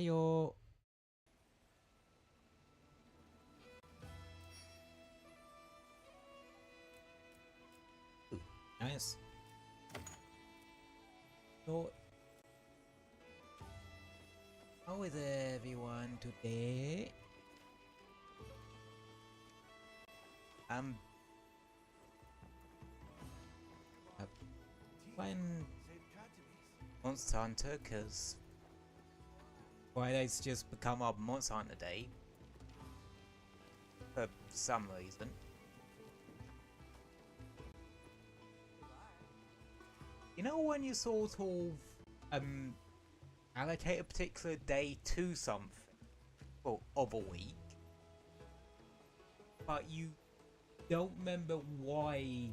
Heyo. Ooh, nice. So, how is everyone today? Playing Monster Hunter because Friday's just become our Monster Hunter day for some reason. You know when you sort of allocate a particular day to something, well, of a week, but you don't remember why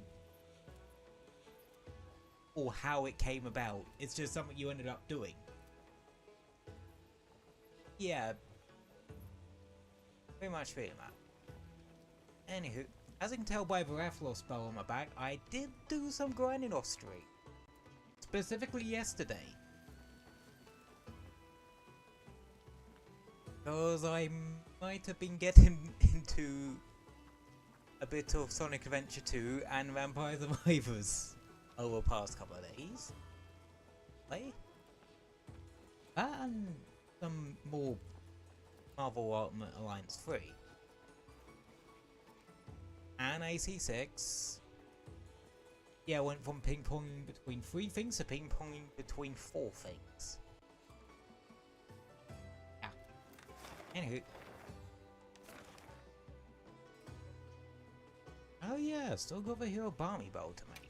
or how it came about. It's just something you ended up doing. Yeah, pretty much feeling that. Anywho, as you can tell by the Rathalos spell on my back, I did do some grinding off stream. Specifically yesterday. Because I might have been getting into a bit of Sonic Adventure 2 and Vampire Survivors over the past couple of days. Play? And some more Marvel Ultimate Alliance 3. And AC6. Yeah, I went from ping-ponging between 3 things to ping-ponging between 4 things. Yeah. Anywho. Oh yeah, still got the Hero Barmy Bowl to make.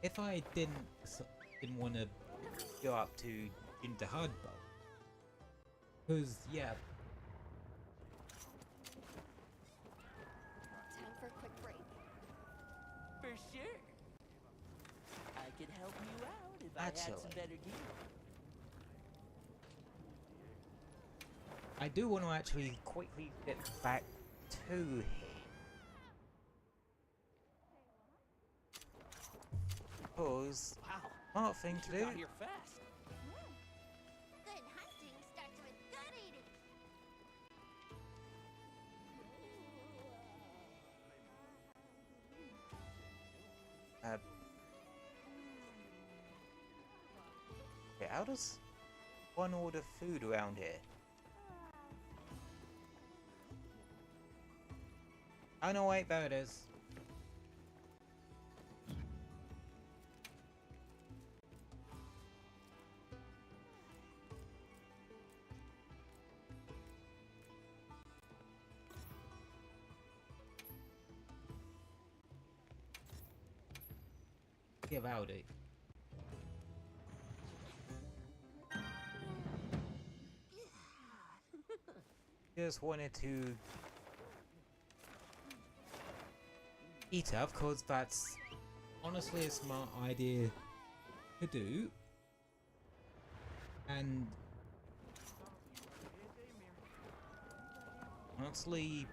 If I didn't want to go up to into Hard Bowl. Because, yeah. Time for a quick break. For sure. I could help you out if I had some better gear. I do want to actually quickly get back to here. Because, smart thing to do. Got here fast. Good hunting starts with good eating. Okay, how does one order food around here? Oh no, wait, there it is. Give out it. Just wanted to eat up, cause that's honestly a smart idea to do. And honestly,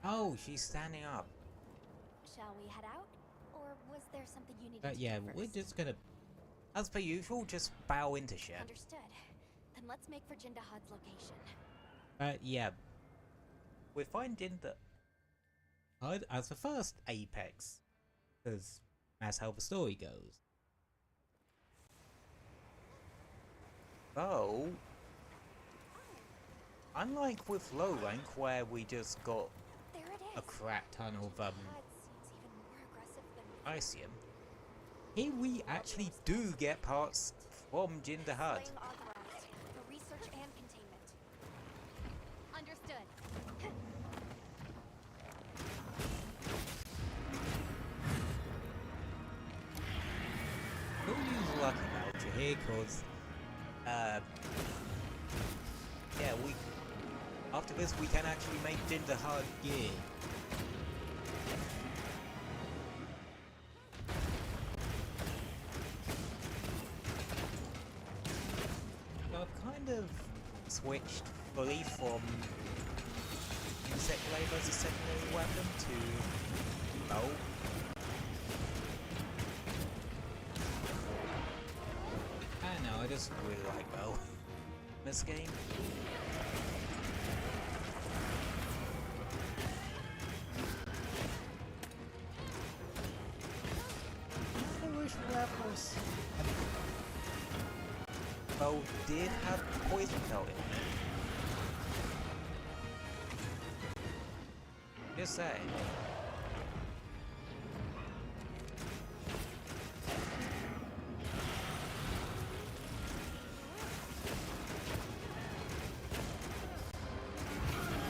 oh, she's standing up. Shall we head out? Or was there something you needed to Yeah, do we're first? just gonna, as per usual, just bow into shit. Understood. Then let's make for Jindahad's location. Yeah. We're finding that HUD as the first Apex, because that's how the story goes. So, unlike with low rank where we just got There it is. a crap ton of Jindahad seems even more aggressive than Icium, here we actually do get parts from Jindahad. Slaying authorized for research and containment. Understood. We'll use Lucky Voucher here, cause yeah, after this we can actually make Jindahad gear. switched fully from insect laser as a secondary weapon to bow. I don't know, I just really like bow in this game. I wish levels bow did have poison pelt in it. Just saying.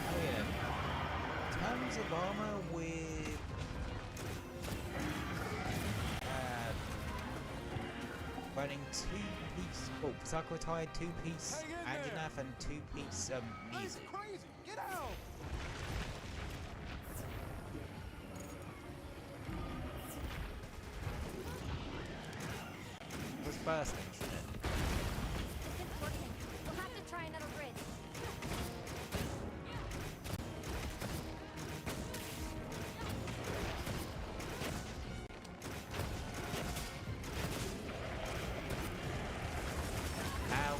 Oh yeah. Tons of armor with running 2-piece, oh, Sakura tied 2-piece Anjanath and 2-piece music. Crazy! Get out! Was bursting, shouldn't it? It's working. We'll have to try another bridge. Ow.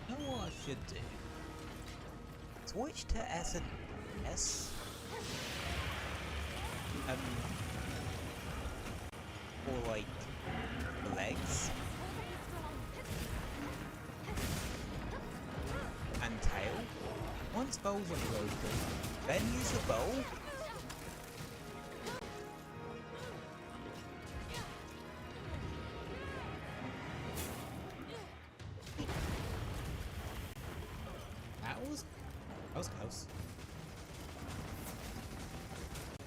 You know what I should do? Switch to S and S. Or like legs and tail. Once bows are broken, then use the bow. That was close.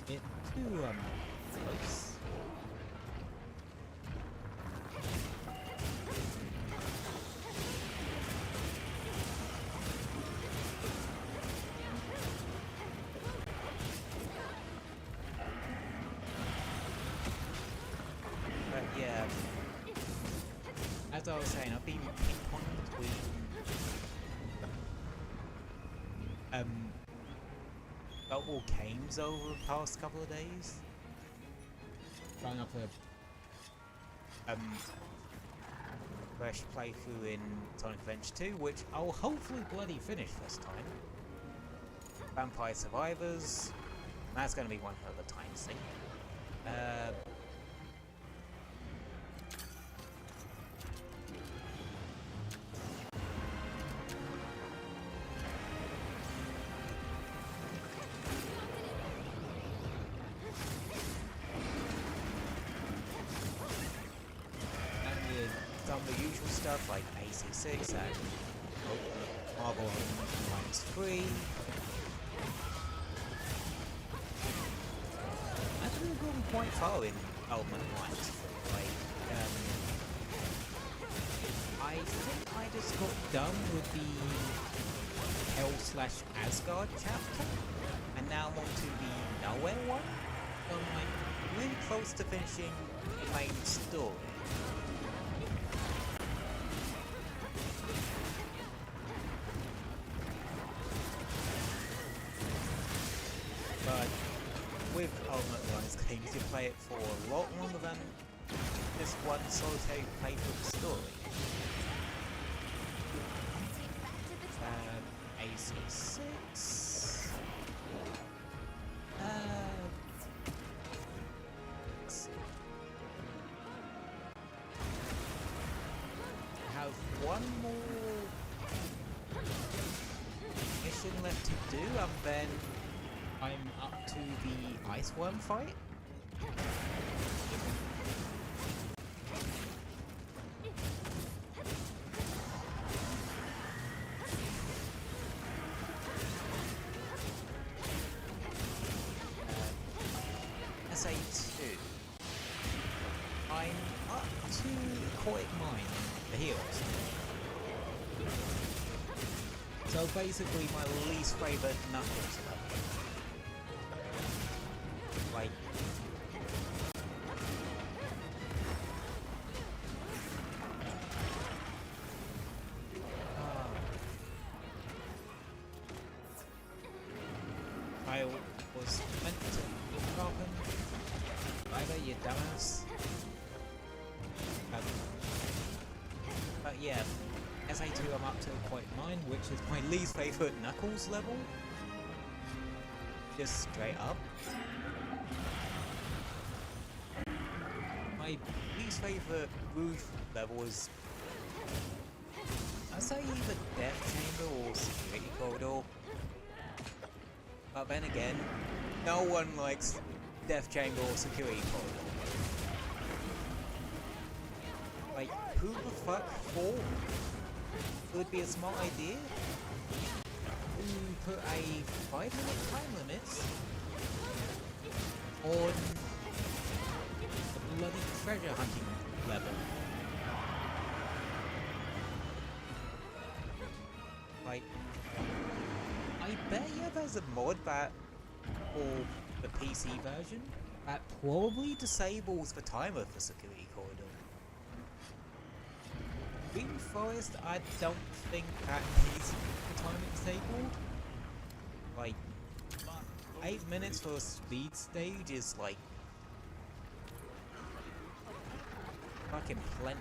Bit too close. But yeah, as I was saying, I've been ping-ponging between all games over the past couple of days. Trying up a fresh playthrough in Sonic Adventure 2, which I'll hopefully bloody finish this time. Vampire Survivors, that's going to be one hell of a time sink. Some of the usual stuff like AC6 and Marvel Alliance 3. Actually, we've gone quite far in Ultimate Alliance 3. Like, I think I just got done with the Hell/Asgard chapter, and now I'm on to the Nowhere one. So I'm like really close to finishing the main story. But with Ultimate Alliance games, you play it for a lot longer than this one solitary playthrough story. AC6. Let's see. I have one more mission left to do, and then I'm up to the Ice Worm fight. SA2. I'm up to Aquatic Mine, the heroes. So basically my least favourite Knuckles level. dumbass. But yeah, SA2 I'm up to point 9, which is my least favourite Knuckles level. Just straight up. My least favourite Rouge level is, I'd say either Death Chamber or Security Corridor. But then again, no one likes Death Chamber or Security Corridor. Like, who the fuck thought it would be a smart idea to put a 5-minute time limit on the bloody treasure hunting level? Like, I bet you there's a mod that, for the PC version, that probably disables the timer for Security Corridor. Green Forest, I don't think that needs the timer disabled. Like, 8 minutes for a speed stage is like fucking plenty.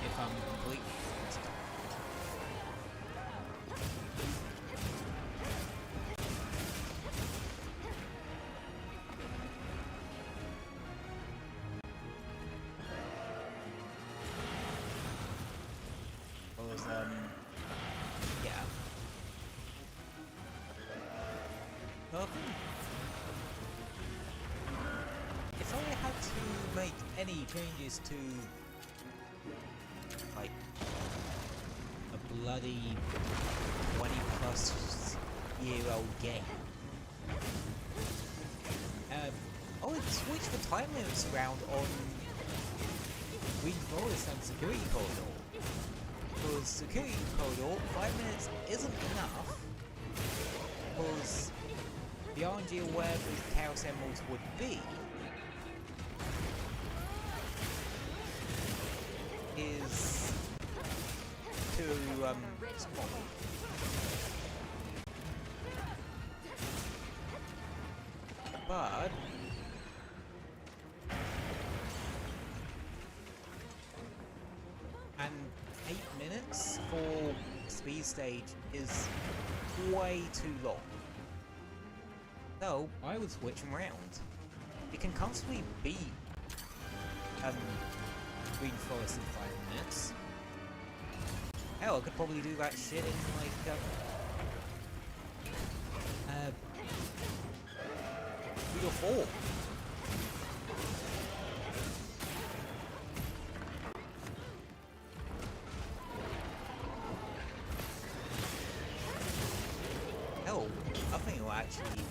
If I'm completely honest. Yeah. Well, if I had to make any changes to, like, a bloody 20-plus-year-old game, I would switch the time limits around on Green Forest and Security Corridor. Because Security Corridor, 5 minutes isn't enough, because the RNG of where the Chaos Emeralds would be is to spawn. But and 8 minutes for speed stage is way too long. So I would switch them around. You can constantly beat Green Forest in 5 minutes. Hell, I could probably do that shit in like 3 or 4. Hell, I think it will actually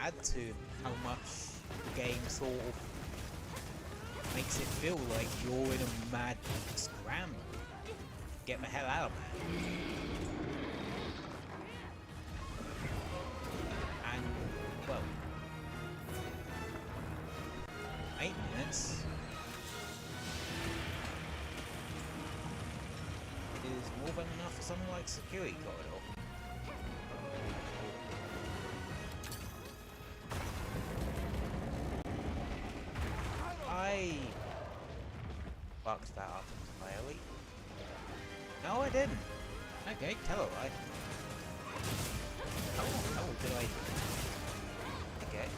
add to how much the game sort of makes it feel like you're in a mad scramble. Get the hell out of there. And, well, 8 minutes is more than enough for something like Security Corridor. I fucked that up entirely. No, I didn't. Okay, tell her right. Oh, did I? Okay.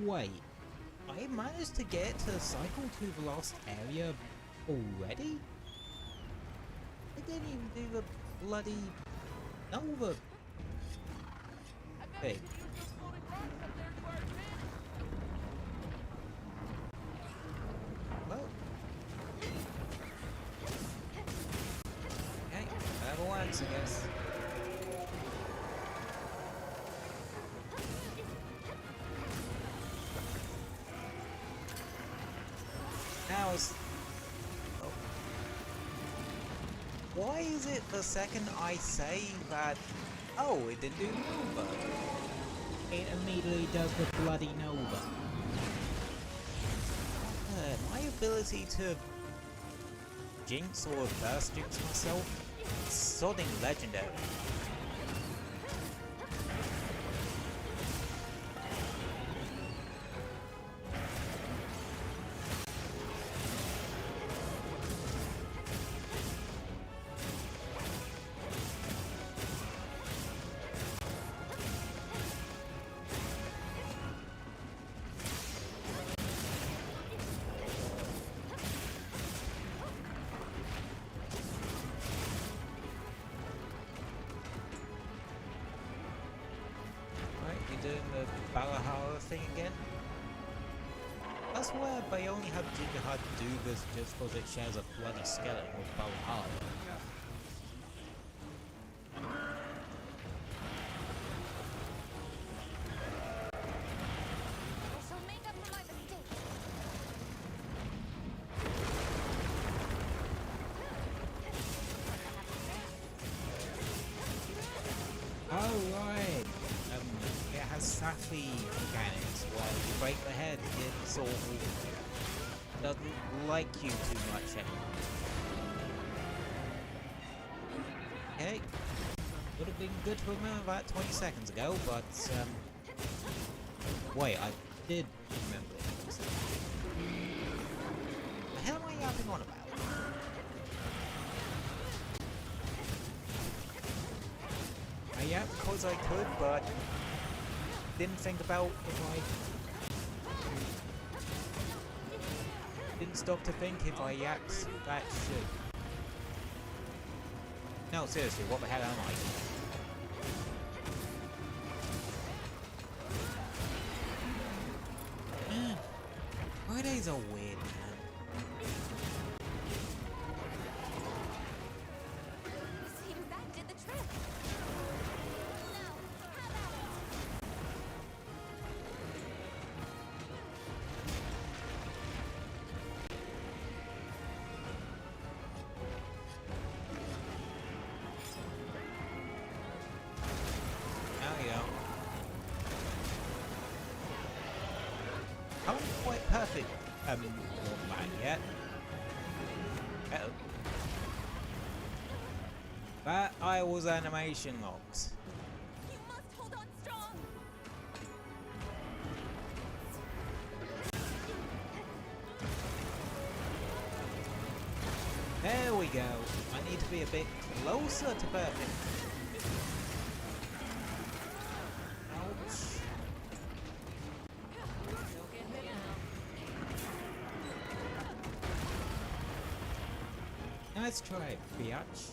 Wait, I managed to get to cycle to the last area already? I didn't even do the bloody Nova thing. Well. Okay, whatever works, I guess. Now it's... Oh. Why Why is it the second I say that, oh, it didn't do Nova, it immediately does the bloody Nova? My ability to jinx or reverse jinx myself is sodding legendary. Doing the Valhalla thing again. That's where they only have Jihad do this just because it shares a bloody skeleton with Valhalla. I shall make up for my mistake. Oh right. It has Safi mechanics where you break the head, it sort of doesn't like you too much anymore. Okay. Would have been good to remember that 20 seconds ago, but wait, I did remember it. The hell am I yapping on about? Yeah, because I could, but didn't think about if I didn't stop to think if I yapped that shit. No, seriously, what the hell am I? Fridays are weird, man. Seems that did the trick. I'm quite perfect, not mine yet. Uh-oh. That I was animation locked. You must hold on strong. There we go. I need to be a bit closer to perfect. Ouch. Nice try, biatch.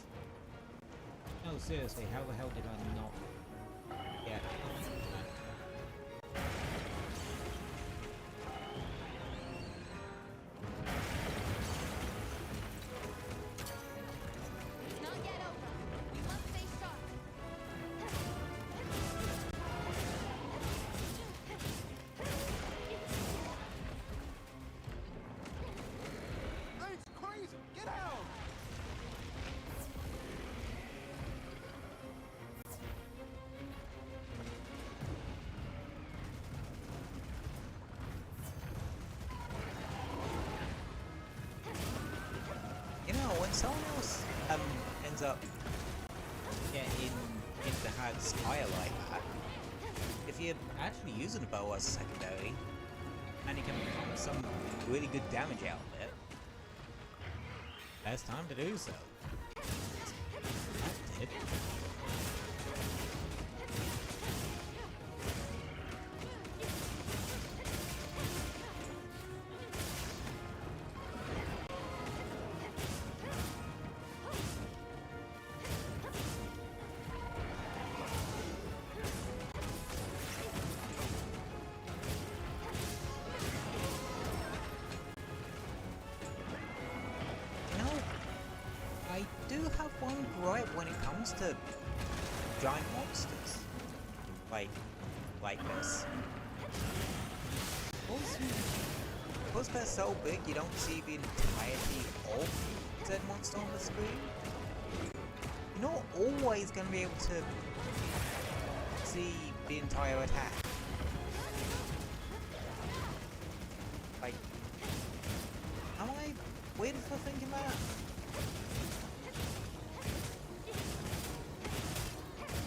No, seriously, how the hell did I not? Yeah. It's not yet over. We must stay sharp. It's crazy! Get out! You know, when someone else ends up getting into Had's fire like that, if you're actually using a bow as a secondary, and you can pump some really good damage out of it, best time to do so. That did. I do have one gripe when it comes to giant monsters. Like this. Because they're so big, you don't see the entirety of said monster on the screen. always going to be able to see the entire attack. Like, am I weird for thinking that?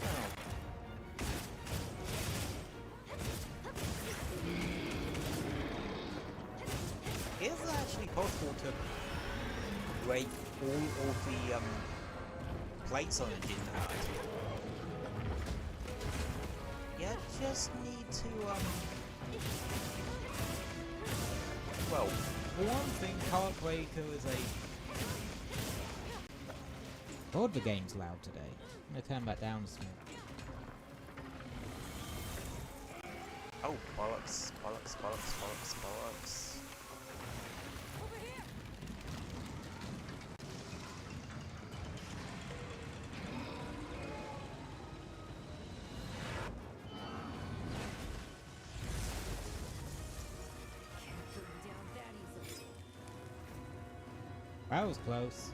Oh. Is it actually possible to break all of the plates on a Jin card? Yeah, just need to well, for one thing, Card Breaker is a... God, the game's loud today. I'm gonna turn that down a small. Oh, bollocks, bollocks, bollocks, bollocks, bollocks. That was close.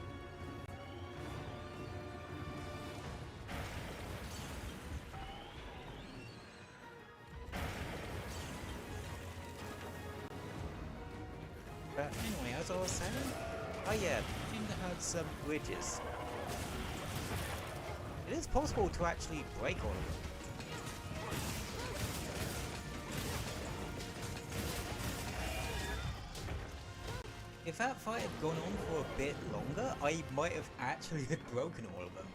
But anyway, as I was saying, oh yeah, Tinder had some bridges. It is possible to actually break all of them. If that fight had gone on for a bit longer, I might have actually had broken all of them.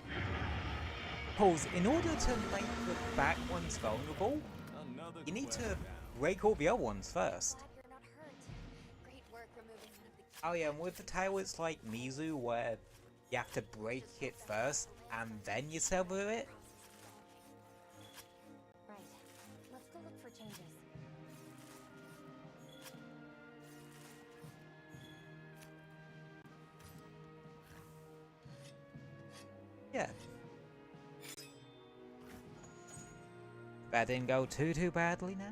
Pause, in order to make the back ones vulnerable, you need to break all the other ones first. Glad you're not hurt. Great work removing one of the Oh yeah, and with the tail it's like Mizu where you have to break it first and then you sever it. Right. Let's go look for changes. Yeah. That didn't go too badly now.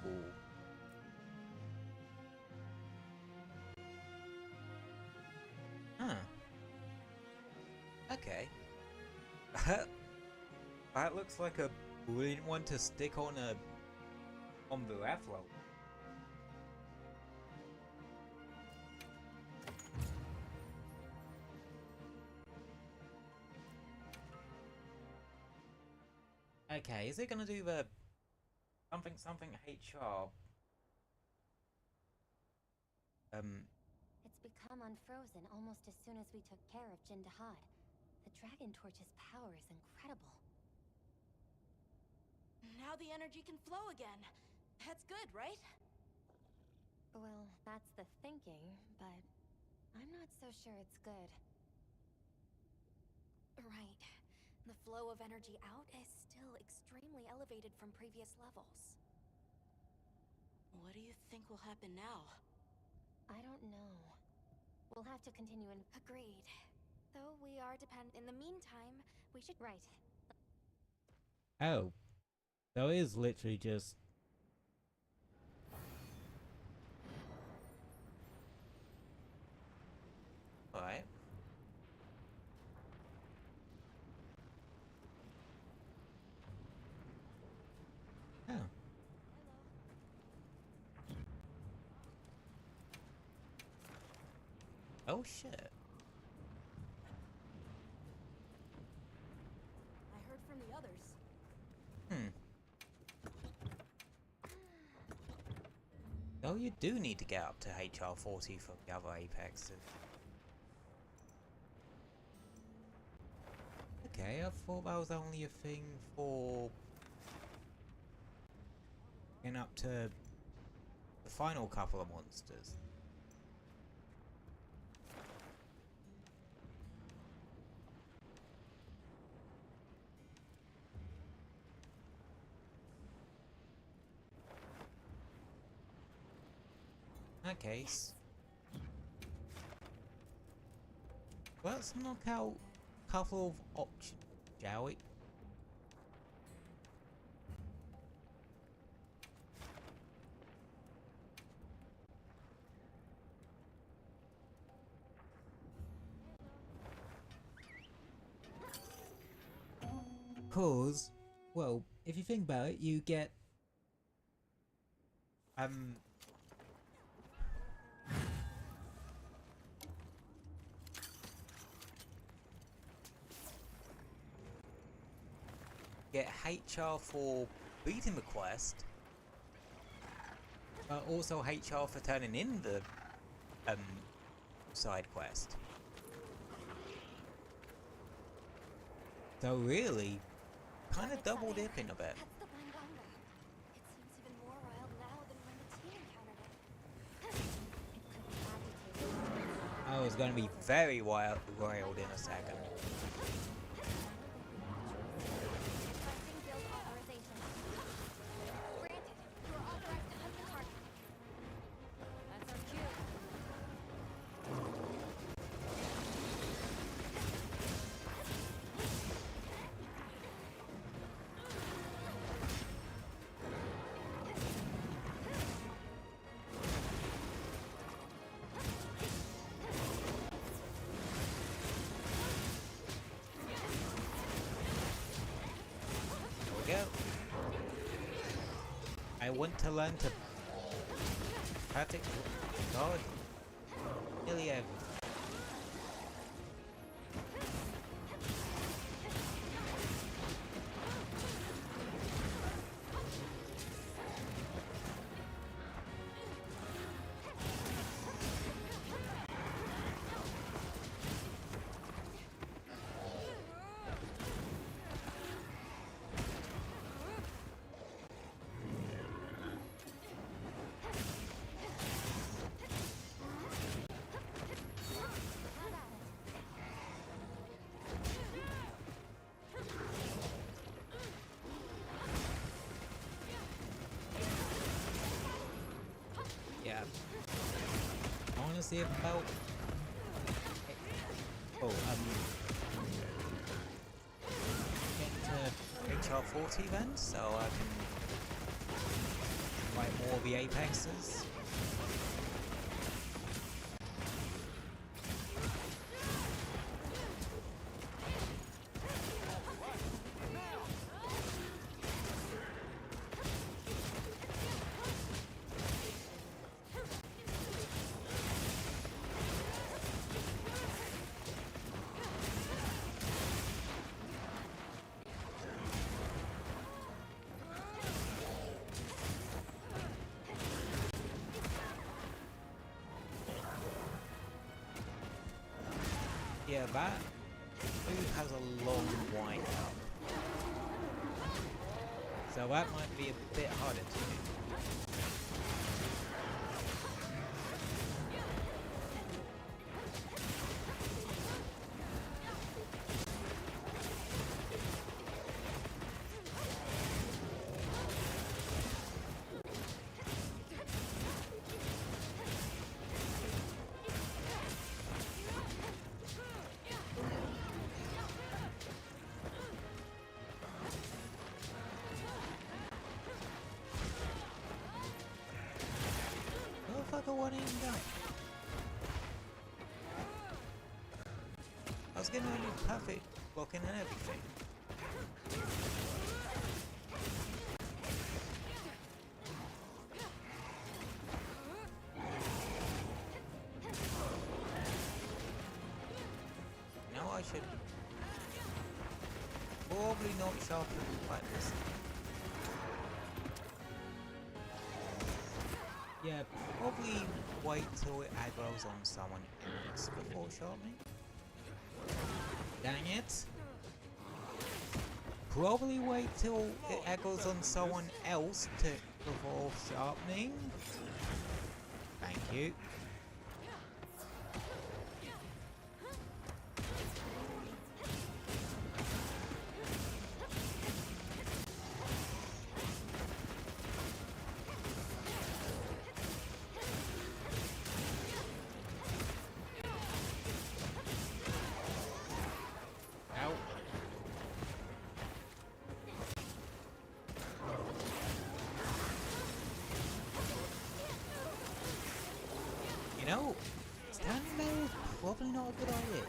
Ooh. Huh. Okay. That looks like a brilliant one to stick on the left roll. Okay, is it gonna do the something HR? It's become unfrozen almost as soon as we took care of Jindahad. The Dragon Torch's power is incredible. Now the energy can flow again. That's good, right? Well, that's the thinking, but I'm not so sure it's good. Right. The flow of energy out is still extremely elevated from previous levels. What do you think will happen now? I don't know. We'll have to continue and... Agreed. Though we are dependent... In the meantime, we should... Right. Oh. So it is literally just... Alright. Oh. Oh shit. I heard from the others. Oh, you do need to get up to HR 40 for the other Apexes. Okay, I thought that was only a thing for getting up to the final couple of monsters. In that case, Let's knock out a couple of options, shall we? Cause, well, if you think about it, you get HR for beating the quest, but also HR for turning in the side quest. So really, kind of double dipping a bit. That's the Banganga. It seems even more wild now than when the team encountered it. It could be agitated. Oh, it's gonna be very wild in a second. Requesting guild authorization. Granted, you are authorized to hunt the target. That's our cue. Go. I want to learn to practice God nearly everything. Yeah. I want to see about. Oh, get to HR 40 then, so I can write more of the Apexes. Yeah, that food has a long wind up. So that might be a bit harder to do. Motherfucker wasn't even done. I was getting really perfect blocking and everything. Now I should probably not sharpen like this. Yeah, probably wait till it aggroes on someone else before sharpening. Dang it. Probably wait till it aggroes on someone else before sharpening. Thank you. No, standing there is probably not a good idea.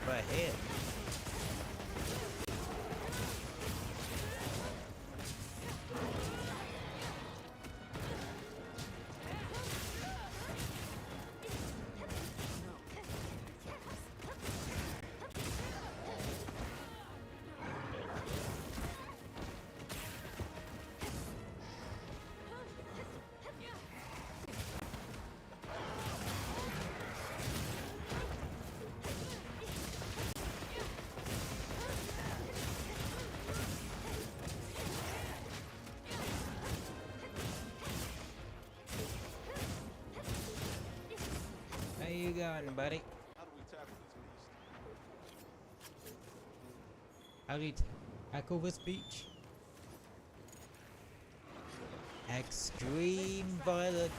But here. How you going, buddy? How do we tackle this beast? How do you tackle this beach? Extreme violent.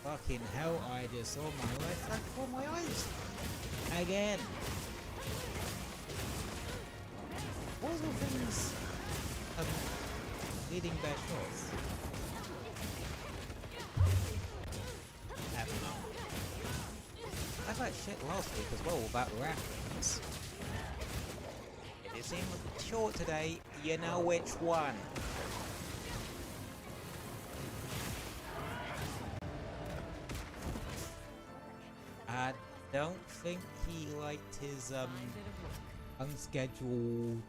Fucking hell, I just saw my life like before my eyes. Again. What was the things leading back north? I got shit last week as well about rankings. If it seemed short today, you know which one. I don't think he liked his unscheduled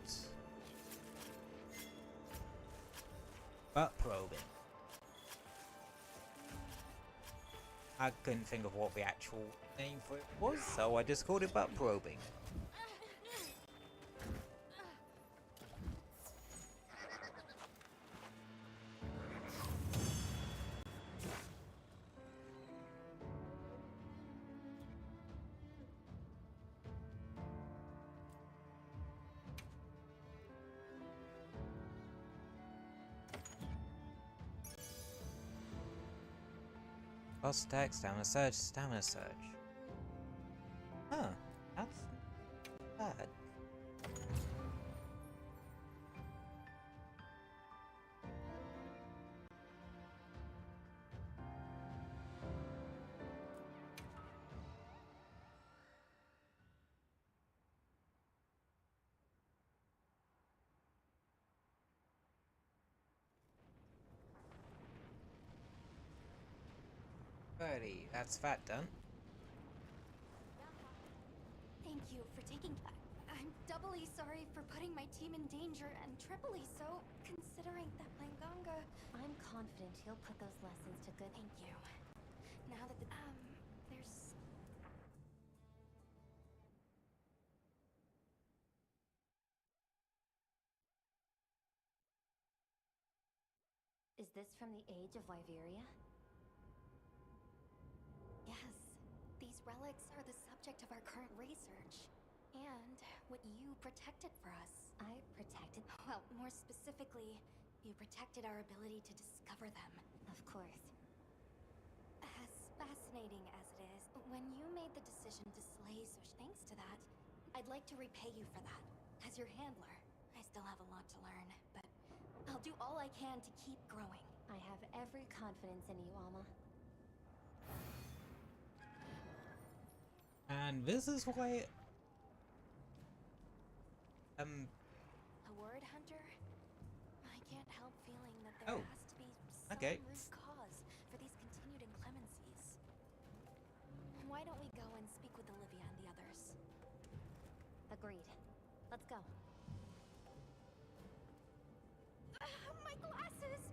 butt probing. I couldn't think of what the actual name for it was, so I just called it butt probing. Boss attack, stamina surge, stamina surge. Huh, that's bad. Alrighty, that's that done. Thank you for taking that. I'm doubly sorry for putting my team in danger, and triply so considering that Langanga. I'm confident he'll put those lessons to good. Thank you. Now that there's. Is this from the age of Wyveria? Yes, these relics are the subject of our current research, and what you protected for us. I protected. Well, more specifically, you protected our ability to discover them. Of course. As fascinating as it is, when you made the decision to slay Sush, thanks to that, I'd like to repay you for that. As your handler, I still have a lot to learn, but I'll do all I can to keep growing. I have every confidence in you, Alma. And this is why A word hunter? I can't help feeling that there Oh, has to be some okay. root cause for these continued inclemencies. Why don't we go and speak with Olivia and the others? Agreed. Let's go. My glasses!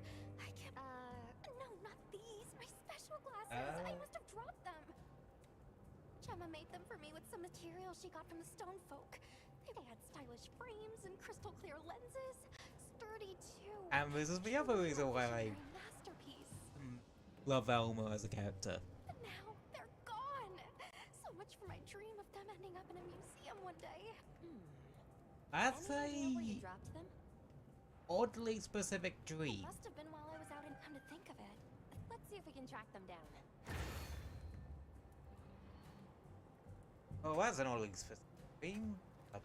I can't. No, not these. My special glasses. I must have dropped them. Gemma made them for me with some material she got from the stone folk. They had stylish frames and crystal clear lenses. Sturdy too. and this is the other reason why I Masterpiece. love Elmo as a character. But now they're gone. So much for my dream of them ending up in a museum one day. That's Any idea where you a dropped them? oddly specific dream. Must have been while I was out in. Come to think of it, Let's see if we can track them down. Oh, that's an all specific thing. But,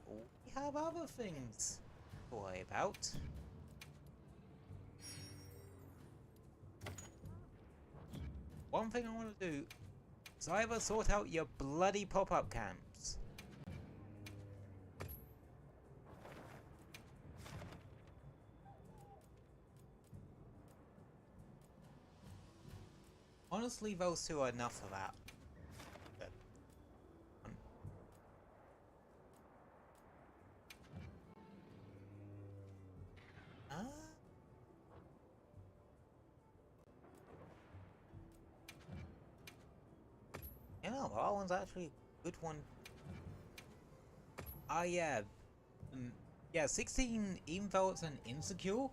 we have other things to worry about. One thing I want to do is either sort out your bloody pop-up camps. Honestly, those two are enough for that. You know, that one's actually a good one. Ah, yeah. Yeah, 16 involts and insecure.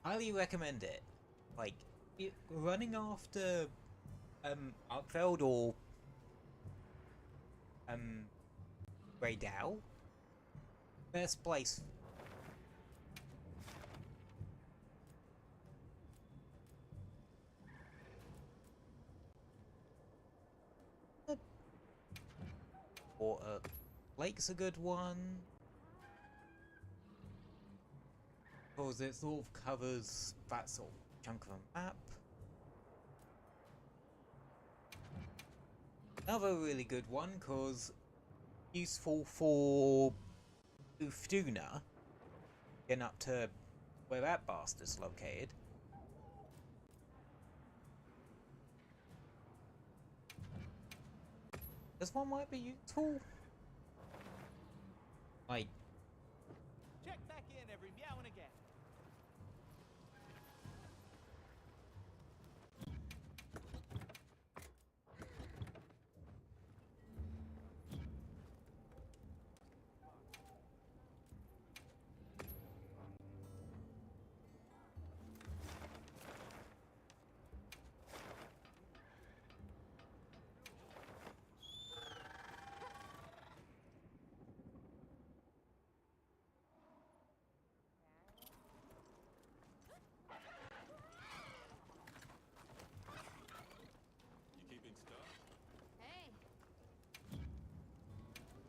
Highly recommend it. Like, running after Upfeld or Grey Dow. Best place. Or Lake's a good one. Because it sort of covers that sort of chunk of a map. Another really good one, because useful for Uftuna, getting up to where that bastard's located. This one might be useful. Like, Check back in every meow and again.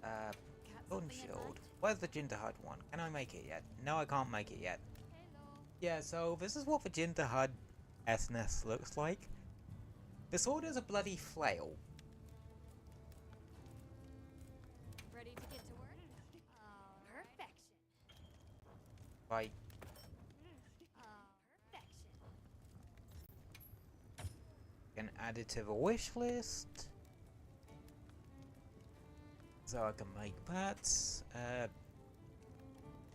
Hey, Golden Shield. Where's the Jinderhud one? Can I make it yet? No, I can't make it yet. hello. Yeah, so this is what the Jinderhud SNS looks like. The sword is a bloody flail. Ready to get to work? Perfection. Like, Perfection. can add it to the wish list. So I can make that.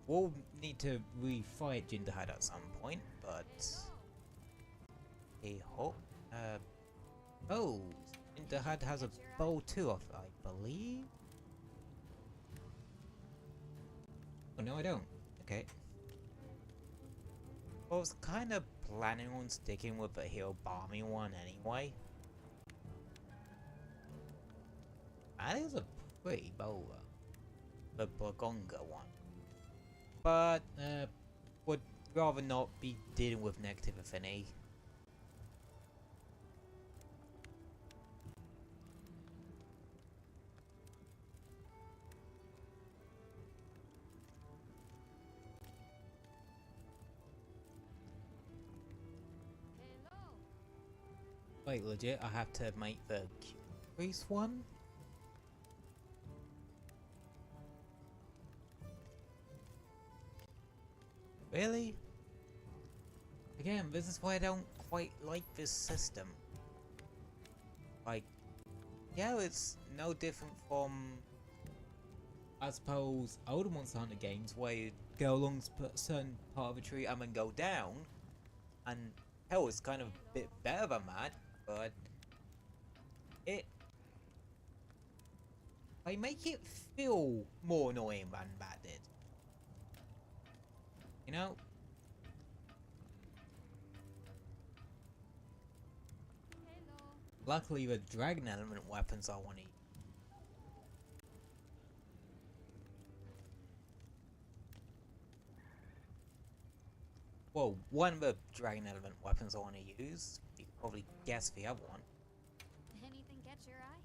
We'll need to refight Jinderhud at some point, but hey ho. Oh, Jinderhud has a bow too, I believe. Oh no, I don't. Okay. I was kind of planning on sticking with the Hero Balmy one anyway. That is a pretty bow, the Blagonga one. But, would rather not be dealing with negative affinity. Hello. Wait, legit, I have to make the Priest one? Really? Again, this is why I don't quite like this system. Like, yeah, it's no different from, I suppose, older Monster Hunter games where you go along a certain part of a tree and then go down. And hell, it's kind of a bit better than that, but I make it feel more annoying than that did. You know? Hello. Luckily the dragon element weapons I want to use. Well, one of the dragon element weapons I want to use, probably guess the other one. Anything catch your eye?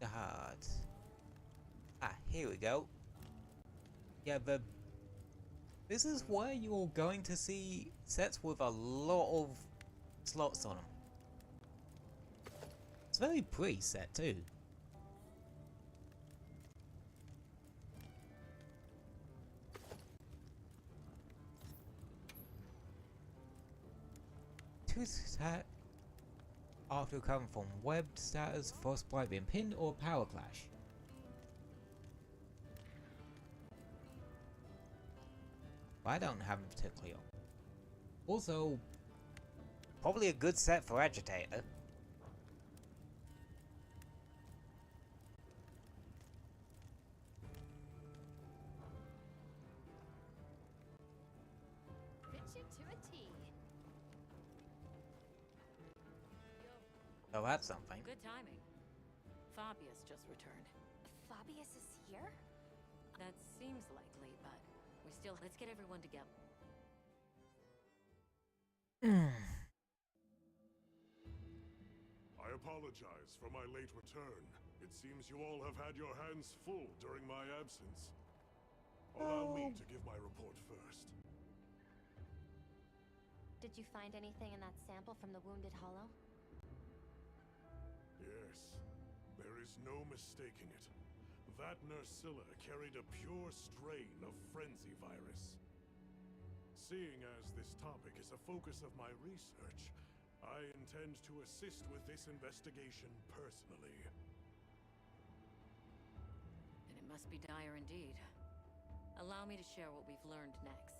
The heart. Ah, here we go. Yeah, this is where you're going to see sets with a lot of slots on them. It's a very pretty set too. Two set after coming from webbed status, frostbite being pinned, or power clash. I don't have them particularly on. Also, probably a good set for Agitator. Fits you to a T. Oh, that's something. Good timing. Fabius just returned. Fabius is here? That seems likely, but we still... Let's get everyone together. I apologize for my late return. It seems you all have had your hands full during my absence. Allow me to give my report first. Did you find anything in that sample from the Wounded Hollow? Yes, there is no mistaking it. That Nursilla carried a pure strain of frenzy virus. Seeing as this topic is a focus of my research, I intend to assist with this investigation personally. And it must be dire indeed. Allow me to share what we've learned next.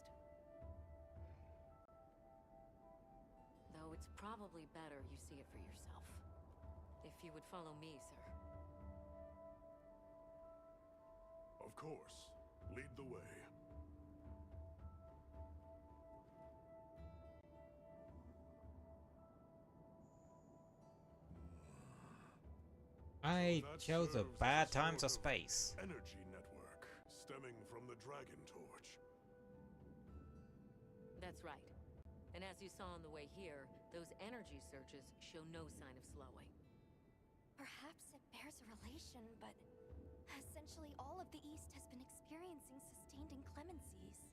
Though it's probably better you see it for yourself. If you would follow me, sir. Of course. Lead the way. I That chose a serves as bad a time sort to of space. Energy network stemming from the Dragon Torch. That's right. And as you saw on the way here, those energy surges show no sign of slowing. Perhaps it bears a relation, but essentially all of the East has been experiencing sustained inclemencies.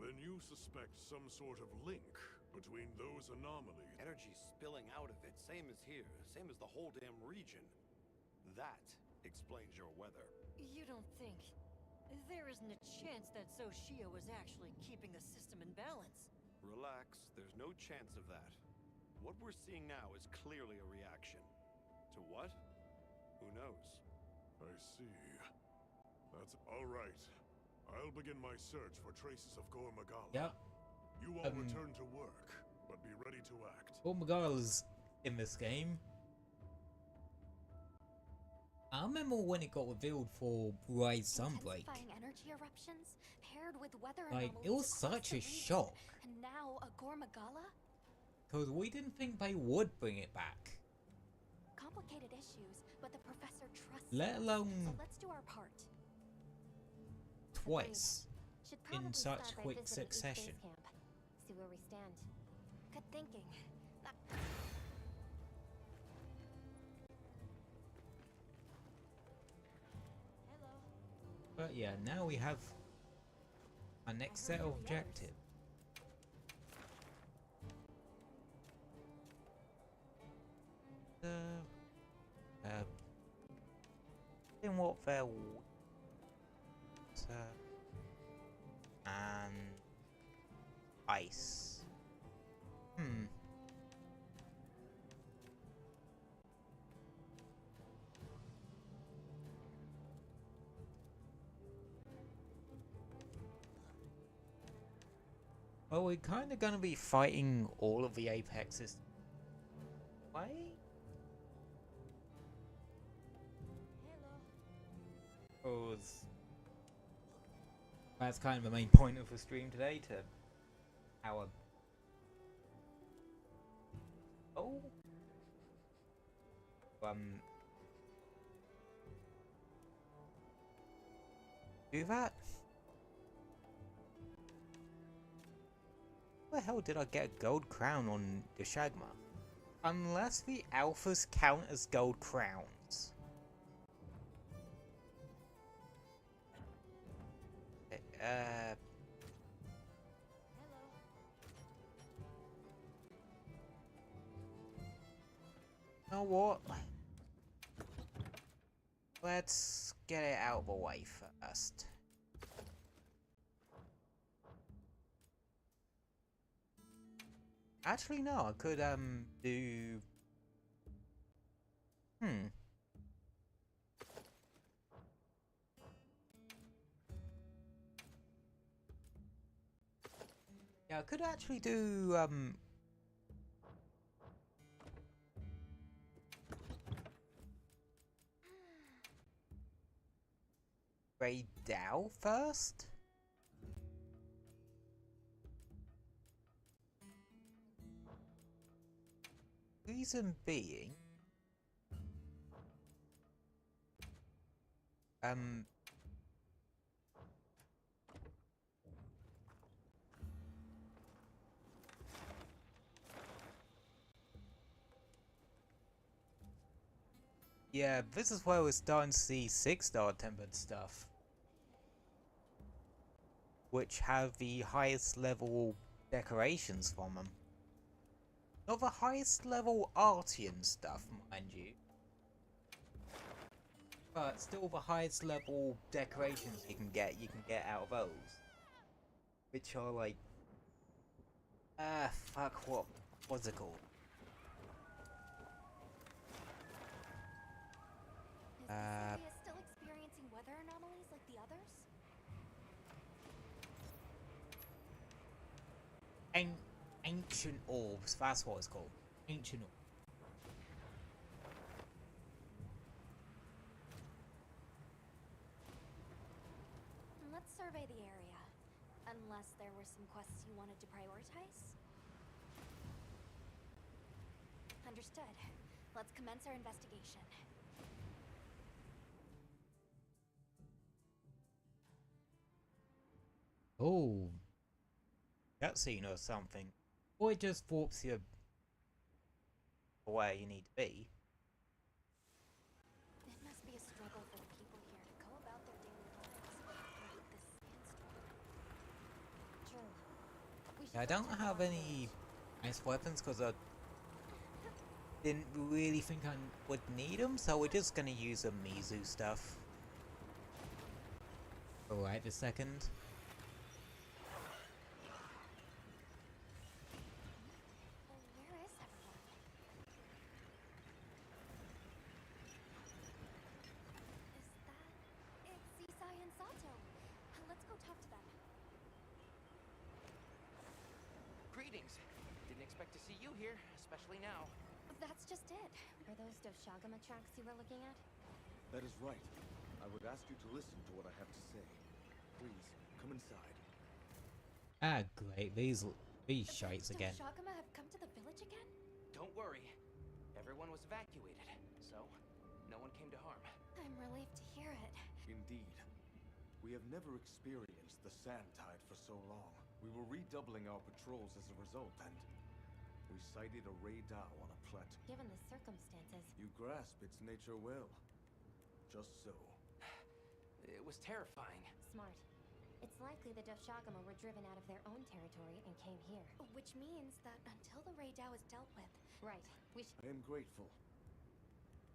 Then you suspect some sort of link between those anomalies. Energy spilling out of it, same as here, same as the whole damn region. That explains your weather. You don't think... There isn't a chance that Xochitl was actually keeping the system in balance. Relax, there's no chance of that. What we're seeing now is clearly a reaction. To what? Who knows? I see. That's all right. I'll begin my search for traces of Gormagala. Yep. You all return to work, but be ready to act. Gormagala's in this game. I remember when it got revealed for Rise Sunbreak. Intensifying energy eruptions paired with weather Like, it anomalies was across such the a region, shock. And now a Gormagala? Because we didn't think they would bring it back. Complicated issues, but the professor trusts Let us, alone so let's do our part. twice Should in probably such start by quick visiting East succession. Base Camp. See where we stand. Good thinking. But yeah, now we have our next set of objectives. In what there and ice. Well, we're kind of going to be fighting all of the apexes. Why? Because that's kind of the main point of the stream today, to our... Oh. Do that? the hell did I get a gold crown on the Shagma? Unless the alphas count as gold crowns. You know what? Let's get it out of the way first. Actually, no, I could, do... Yeah, I could actually do, Ray Dow first? Reason being... Yeah, this is where we're starting to see 6-star tempered stuff. Which have the highest level decorations from them. Not the highest level Artian stuff, mind you. But still the highest level decorations you can get out of those. Which are like... fuck, what's it called? Is this area still experiencing weather anomalies like the others? Ancient orbs, that's what it's called. Ancient orbs. Let's survey the area. Unless there were some quests you wanted to prioritize? Understood. Let's commence our investigation. Oh. Cutscene or something. Or it just warps you where you need to be. It must be a struggle for the people here to go about their daily lives with this sandstorm. True. Yeah, I don't have any nice weapons because I didn't really think I would need them, so we're just gonna use some Mizu stuff. Alright, this second. Where is everyone? It's Isai and Sato. Let's go talk to them. Greetings. Didn't expect to see you here, especially now. That's just it. Are those Doshagama tracks you were looking at? That is right. I would ask you to listen to what I have to say. Please, come inside. Ah, great. These shites again. Doshagama have come to the village again? Don't worry. Everyone was evacuated, so no one came to harm. I'm relieved to hear it. Indeed. We have never experienced the sand tide for so long. We were redoubling our patrols as a result, and we sighted a radar on a plateau. Given the circumstances. You grasp its nature well. Just so. It was terrifying. Smart. It's likely the Doshagama were driven out of their own territory and came here. Which means that until the Raidao is dealt with... Right. We I am grateful.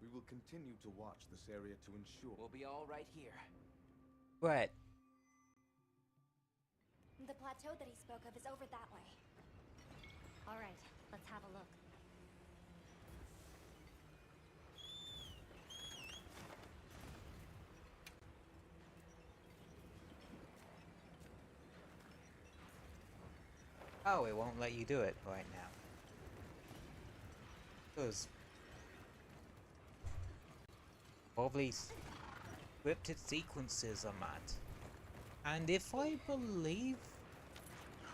We will continue to watch this area to ensure... We'll be all right here. Right. The plateau that he spoke of is over that way. All right. Let's have a look. Oh, it won't let you do it right now. Because probably scripted sequences are mad. And if I believe,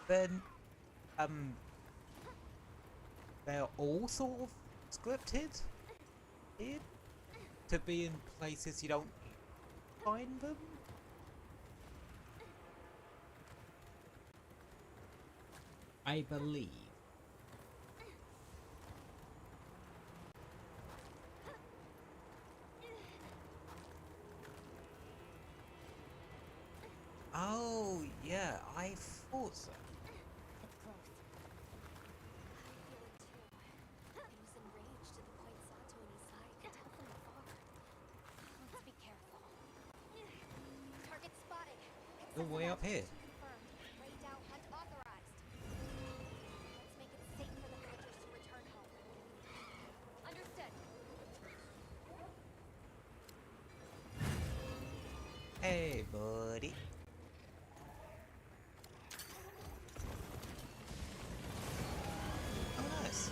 then they're all sort of scripted here to be in places you don't find them. I believe. Oh, yeah, I thought so. It's close. I feel it too. He was enraged to the point Sato and Isai could tell from afar. Let's be careful. Target spotted. Oh, way up here. Confirmed. Radar hunt authorized. Let's make it safe for the villagers to return home. Understood. Hey, buddy. Oh, nice.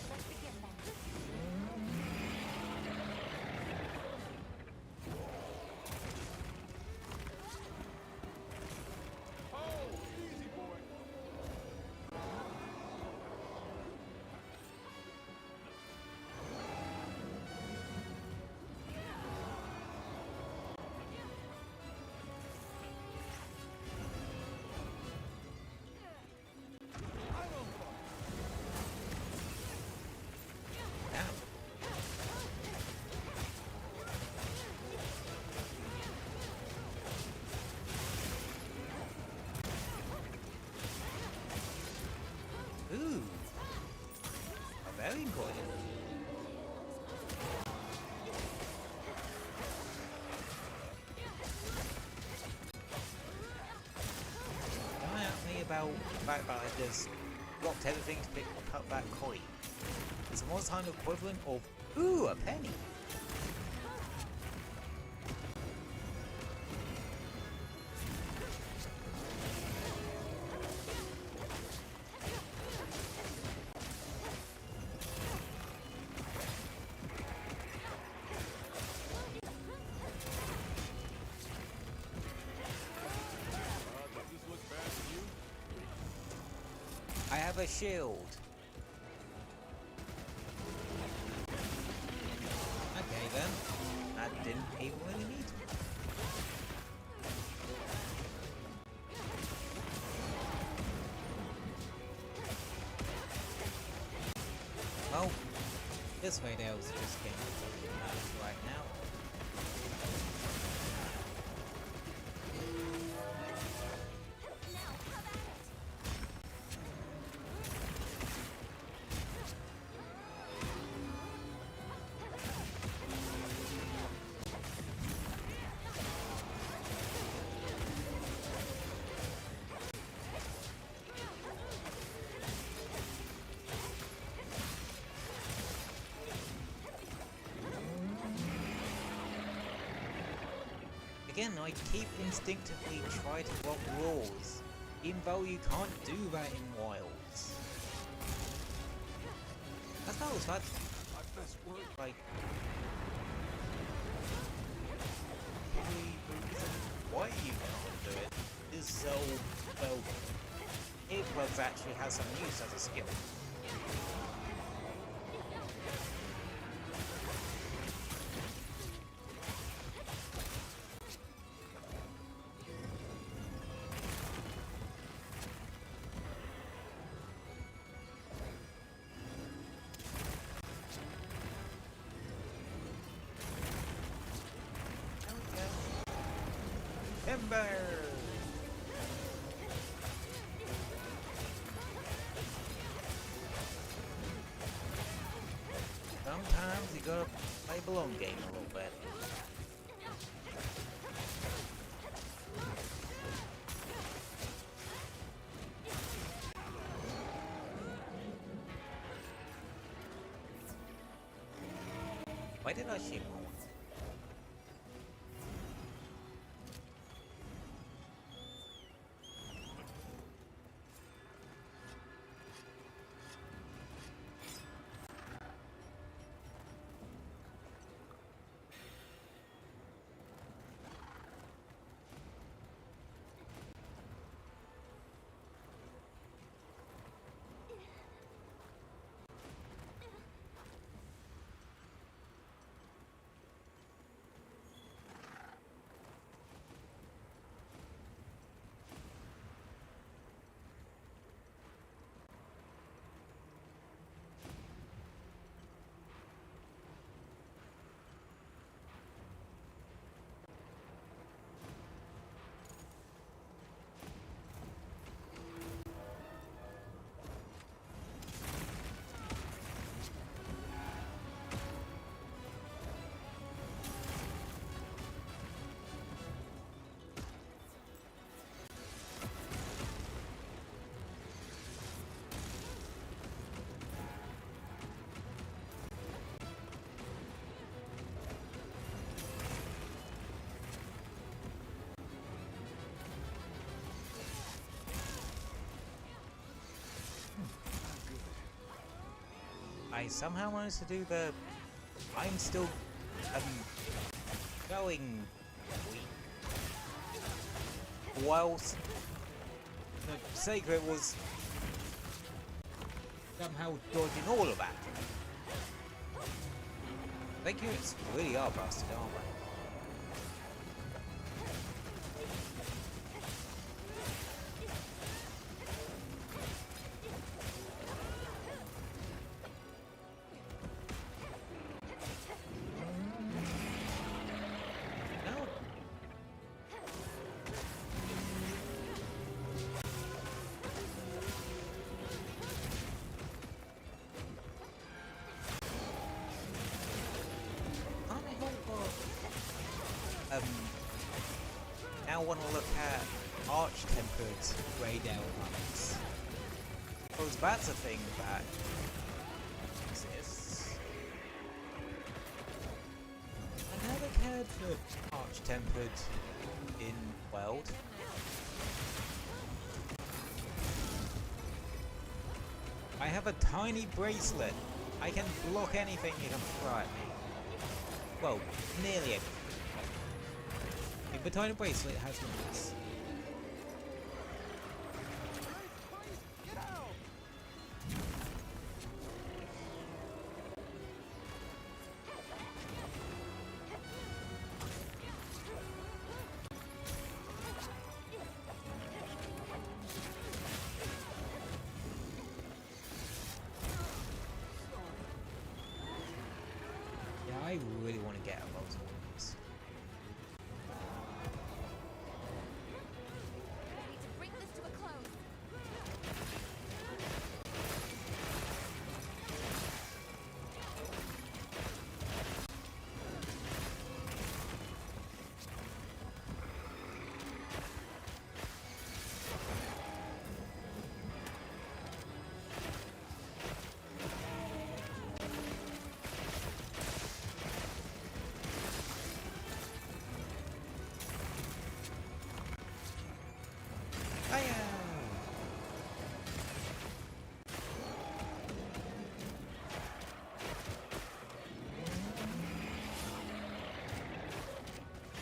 Let's begin then. Damn. Ooh. Very important. Don't ask me about the fact that I just dropped everything to pick up that coin. It's a one-time equivalent of, ooh, a penny. Does this look bad to you? I have a shield. Okay then. That didn't even really need to. Well, this way there was just getting right now. Again, I keep instinctively try to block walls, even though you can't do that in Wilds. That's not what's bad. My best work, like, the reason why you can't do it is so, well, Earplugs actually has some use as a skill. Timber! Sometimes you gotta play the long game a little bit. Why did I shoot more? I somehow managed to do the... I'm still going weak. Whilst the Sacred was somehow dodging all of that. Thank you, it's really are busted, aren't they? Now want to look at arch-tempered grayed-out ones. Because that's a thing that exists. I never cared for arch-tempered in World. I have a tiny bracelet. I can block anything you can throw at me. Well, nearly everything. The tiny bracelet has limits. Yeah, I really want to get out of those ones.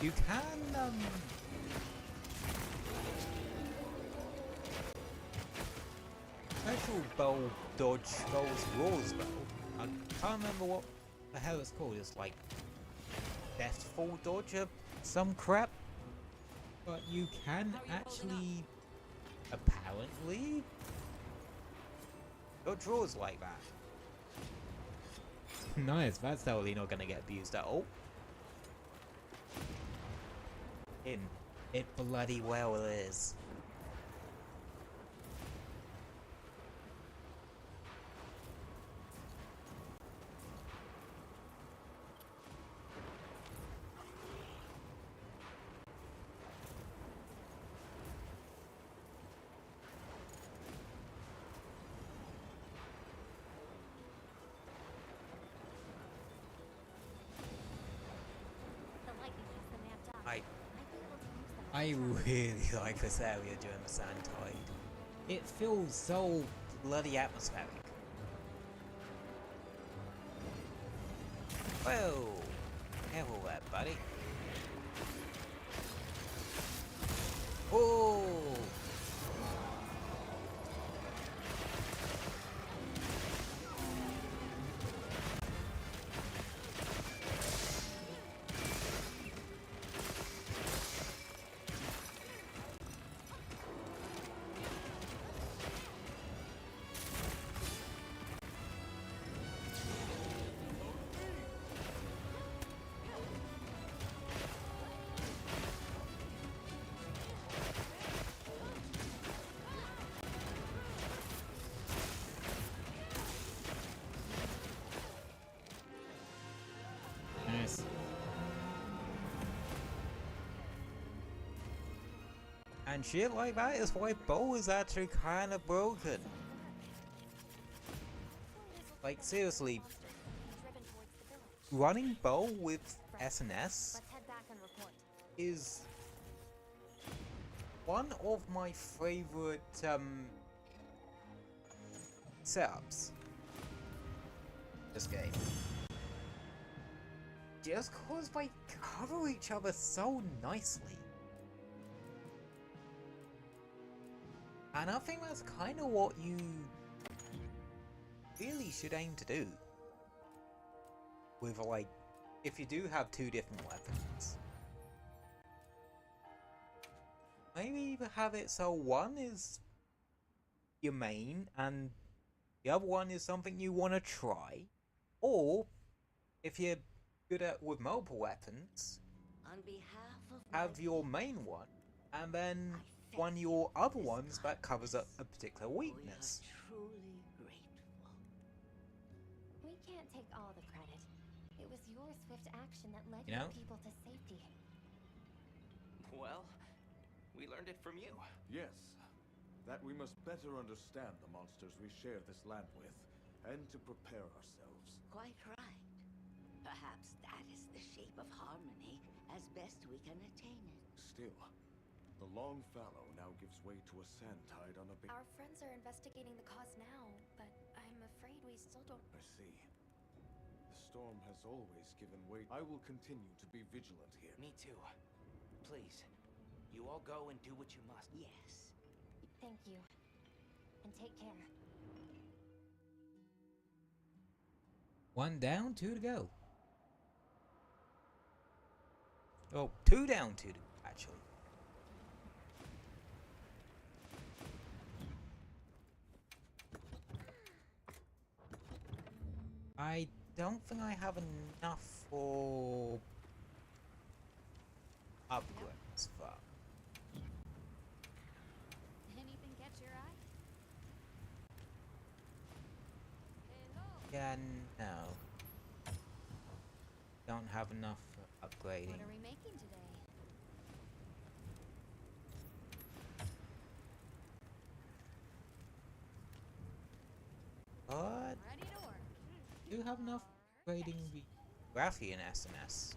You can, special bow dodge those Raw's bow. I can't remember what the hell it's called. It's like Deathfall dodge or some crap. But you can actually, apparently, dodge Raw's like that. Nice, that's totally not gonna get abused at all. It bloody well is. I really like this area during the sand tide. It feels so bloody atmospheric. Whoa! Careful there, buddy. Oh! And shit like that is why Bow is actually kind of broken. Like seriously, running Bow with SNS is one of my favorite setups. this game. Just cause they cover each other so nicely. And I think that's kind of what you really should aim to do. With like, if you do have two different weapons. Maybe either have it so one is your main and the other one is something you want to try. Or, if you're good at with multiple weapons, On behalf of have your main one and then one of your other ones that covers up a particular weakness. We are truly grateful. We can't take all the credit. It was your swift action that led You know? your people to safety. Well, we learned it from you. Yes, that we must better understand the monsters we share this land with, and to prepare ourselves. Quite right. Perhaps that is the shape of harmony, as best we can attain it. Still, the long fallow now gives way to a sand tide on a big... Our friends are investigating the cause now, but I'm afraid we still don't... I see. The storm has always given way. I will continue to be vigilant here. Me too. Please, you all go and do what you must. Yes. Thank you. And take care. One down, two to go. Oh, two down, two to go, actually. I don't think I have enough for upgrades, but Anything catch your eye? yeah, no. Don't have enough for upgrading. What are we making today? But Ready to work. do have enough upgrading the Graphian SNS.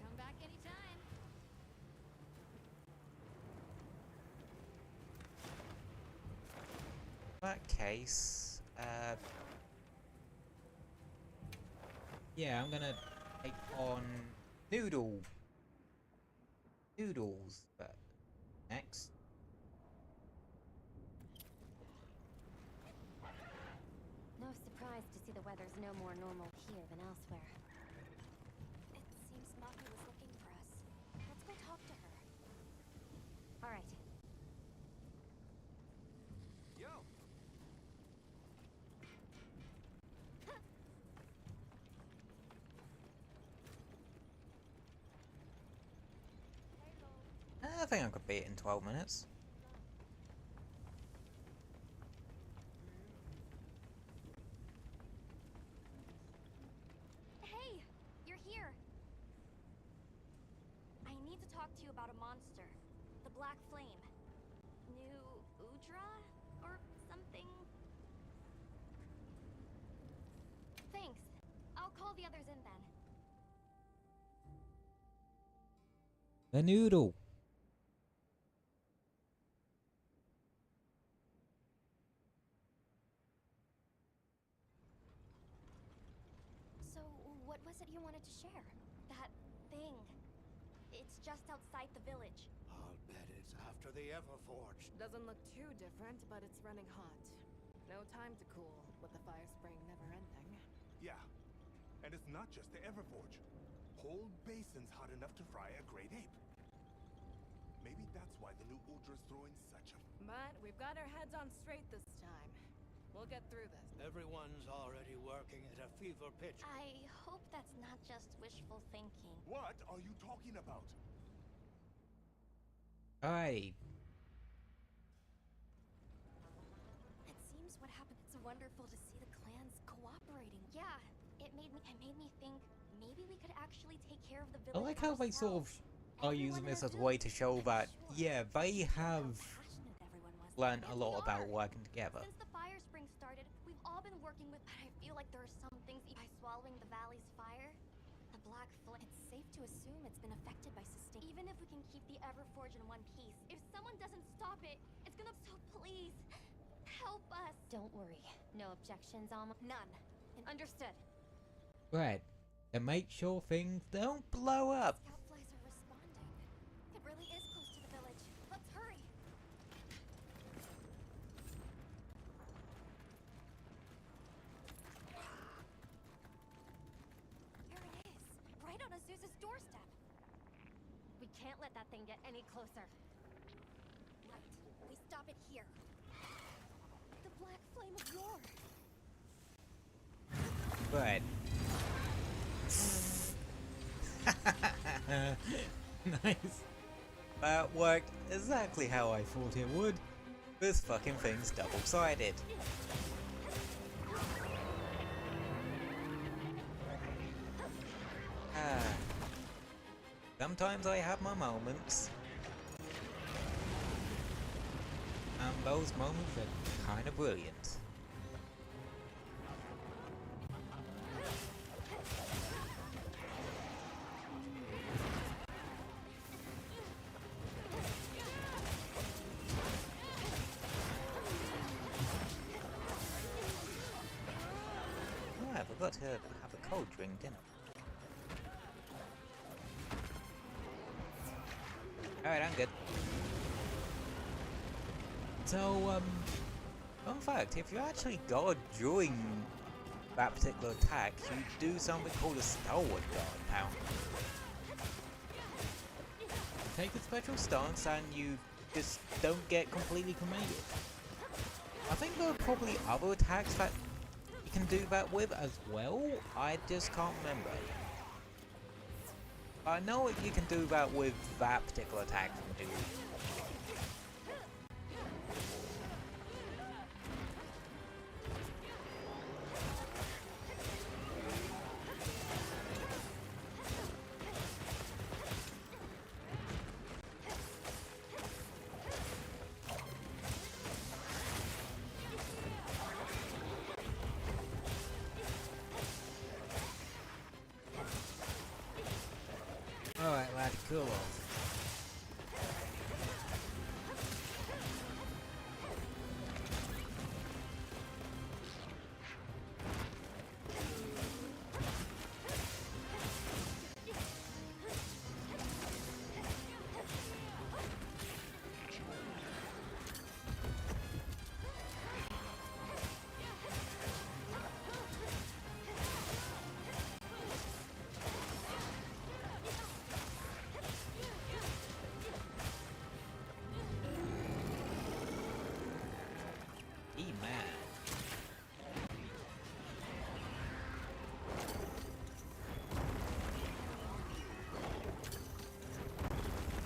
Come back anytime. In that case, yeah, I'm gonna take on Noodles, but next. No surprise to see the weather's no more normal here than elsewhere. It seems Maki was looking for us. Let's go talk to her. All right. Yo! I think I could beat it in 12 minutes. Hey, you're here. I need to talk to you about a monster. The Black Flame. New Udra? Or something? Thanks. I'll call the others in then. The noodle. So, what was it you wanted to share? That thing. It's just outside the village. I'll bet it's after the Everforged. Doesn't look too different, but it's running hot. No time to cool, with the fire spring never ending. Yeah. And it's not just the Everforge. Whole basin's hot enough to fry a great ape. Maybe that's why the new Udra's throwing such a... But we've got our heads on straight this time. We'll get through this. Everyone's already working at a fever pitch. I hope that's not just wishful thinking. What are you talking about? Alrighty. It seems what happened. It's wonderful to see the clans cooperating. Yeah, it made me think maybe we could actually take care of the I village like how they sort of are using this as a way to show that, yeah, they have learned a lot about working together. Since the fire spring started, we've all been working with, but I feel like there are some things by swallowing the valley's fire. The Black Flame. It's safe to assume it's been affected by sustain. Even if we can keep the Everforge in one piece, if someone doesn't stop it, it's gonna. So please, help us. Don't worry. No objections, Alma. None. Understood. Right. To make sure things don't blow up. Scout flies are responding. It really is close to the village. Let's hurry. Here it is, right on Azuz's doorstep. We can't let that thing get any closer. Right. We stop it here. The black flame of Yore. Right. Nice. That worked exactly how I thought it would. This fucking thing's double-sided. Sometimes I have my moments. And those moments are kind of brilliant. I forgot to have a cold drink, didn't I? Alright, I'm good. So, fun fact, if you actually guard during that particular attack, you do something called a stalwart guard pound. Take a special stance and you just don't get completely cremated. I think there are probably other attacks that you can do that with as well, I just can't remember. I know you can do that with that particular attack from dude. Alright, lad, cool off.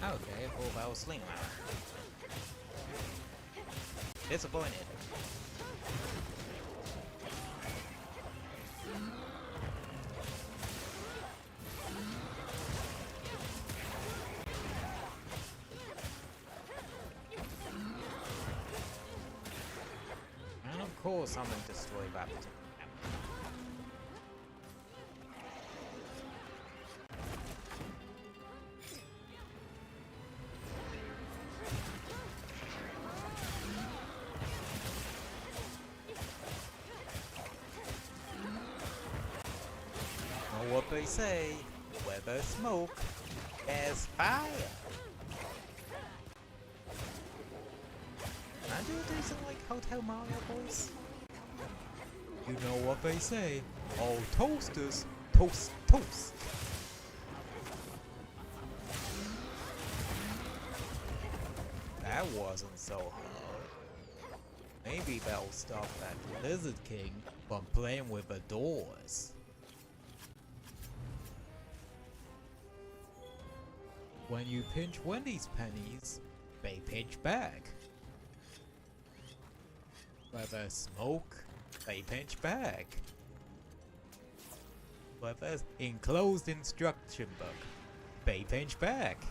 Okay, a 4-barrel sling round. Disappointed. And of course I'm going to destroy that particular map. What they say, where there's smoke, there's fire. Can I do something like Hotel Mario voice? You know what they say, all toasters toast toast. That wasn't so hard. Maybe that'll stop that Lizard King from playing with the doors. When you pinch Wendy's pennies, they pinch back. Where there's smoke, they pinch back. Where there's enclosed instruction book, they pinch back.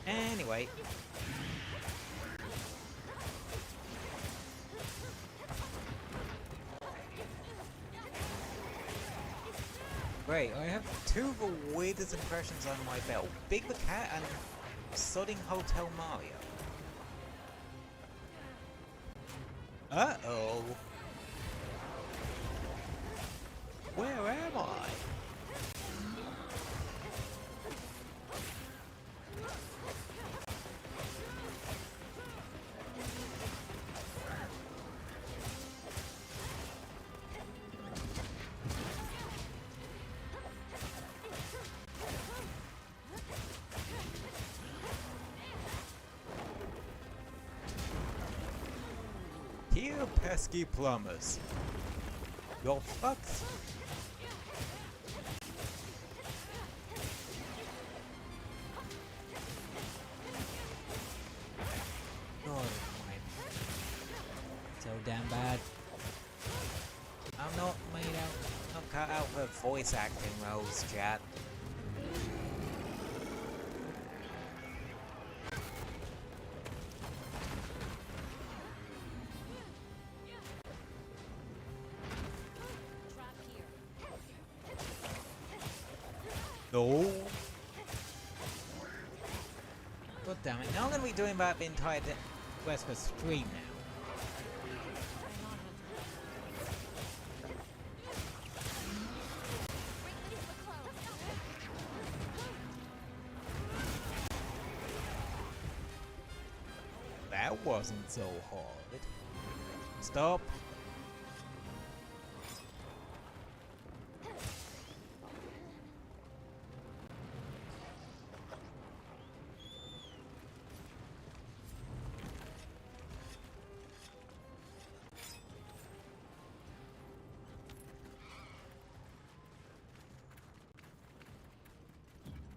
Anyway. Great, I have two of the weirdest impressions on my belt. Big the Cat and Sodding Hotel Mario. Uh-oh. Where am I? You pesky plumbers. You're fucked. God, so damn bad. I'm not made out. I'm cut out for voice acting roles, chat. No. God damn it. Now I'm going to be doing that the entire rest of the stream now. That wasn't so hard. Stop.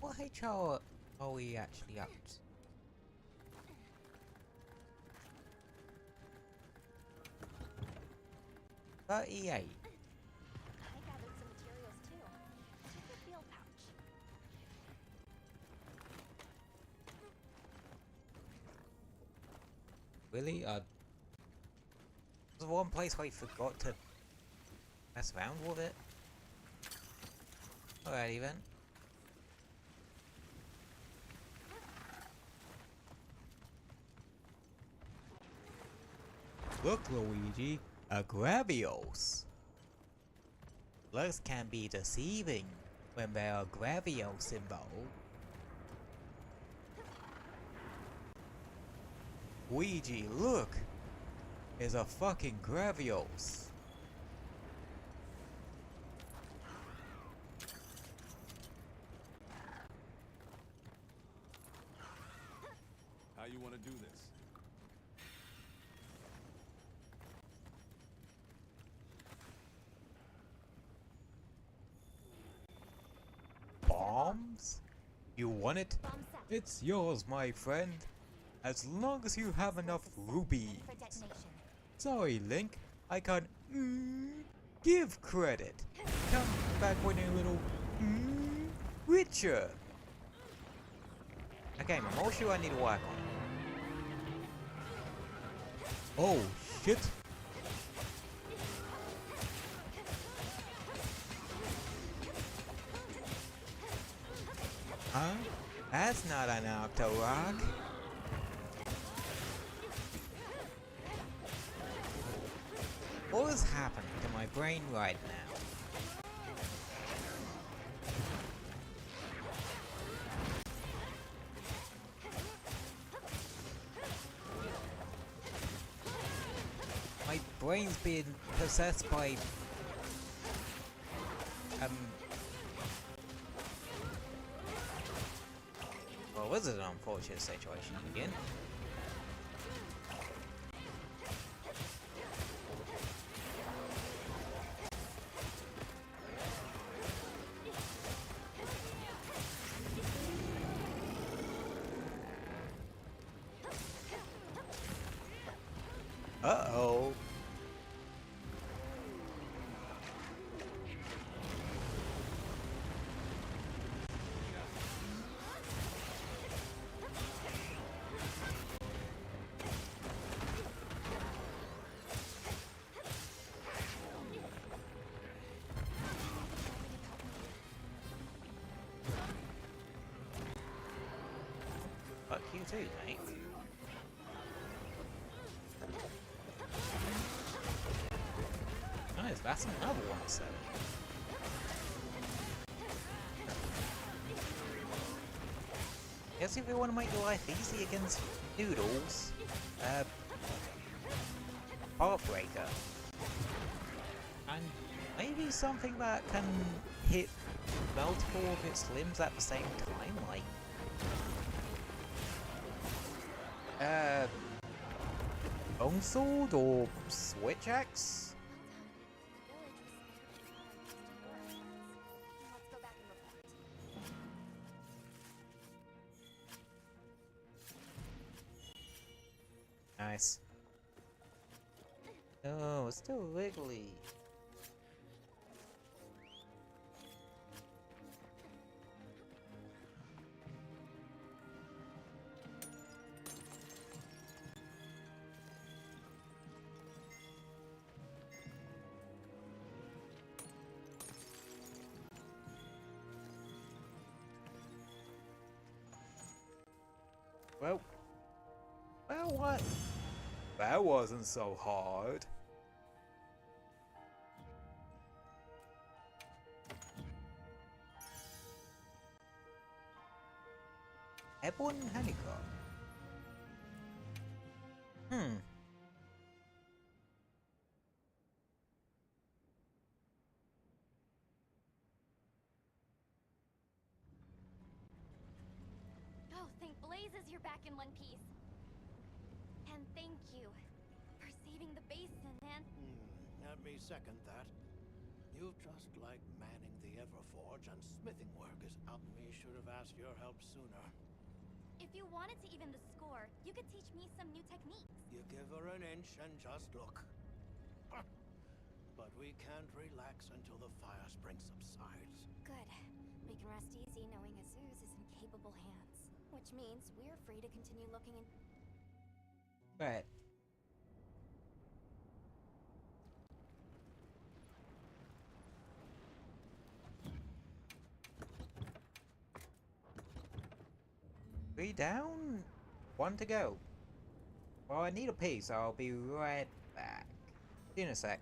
What HR are we actually up to? $38. I gathered some materials too. Check the field pouch. Really? There's one place where I forgot to mess around with it. Alrighty then. Look, Luigi, a Gravios. Looks can be deceiving when there are Gravios involved. Luigi, look! There's a fucking Gravios. How you want to do this? Bombs? You want it? It's yours, my friend. As long as you have enough rubies. Sorry, Link. I can't give credit. Come back when you're a little richer. Okay, I'm all sure I need to work on it. Oh, shit. Huh? That's not an Octo Rock. What is happening to my brain right now? My brain's being possessed by well, this is an unfortunate situation again. Uh-oh. too, mate. Nice, that's another one, so. Guess if we want to make life easy against noodles, Heartbreaker. And maybe something that can hit multiple of its limbs at the same time, like Longsword or Switch Axe? Let's go back and report. Nice. Oh, it's still wiggly. Well, what? That wasn't so hard. Ebon Honeycomb. Oh, thank blazes you're back in one piece. And thank you for saving the basin, man. Let me second that. You've just like manning the Everforge, and smithing work is out. We should have asked your help sooner. If you wanted to even the score, you could teach me some new techniques. You give her an inch and just look. But we can't relax until the fire spring subsides. Good. We can rest easy knowing Azuz is in capable hands. Which means we're free to continue looking in... Right. Three down, one to go. Well, I need a pee, so I'll be right back. See you in a sec.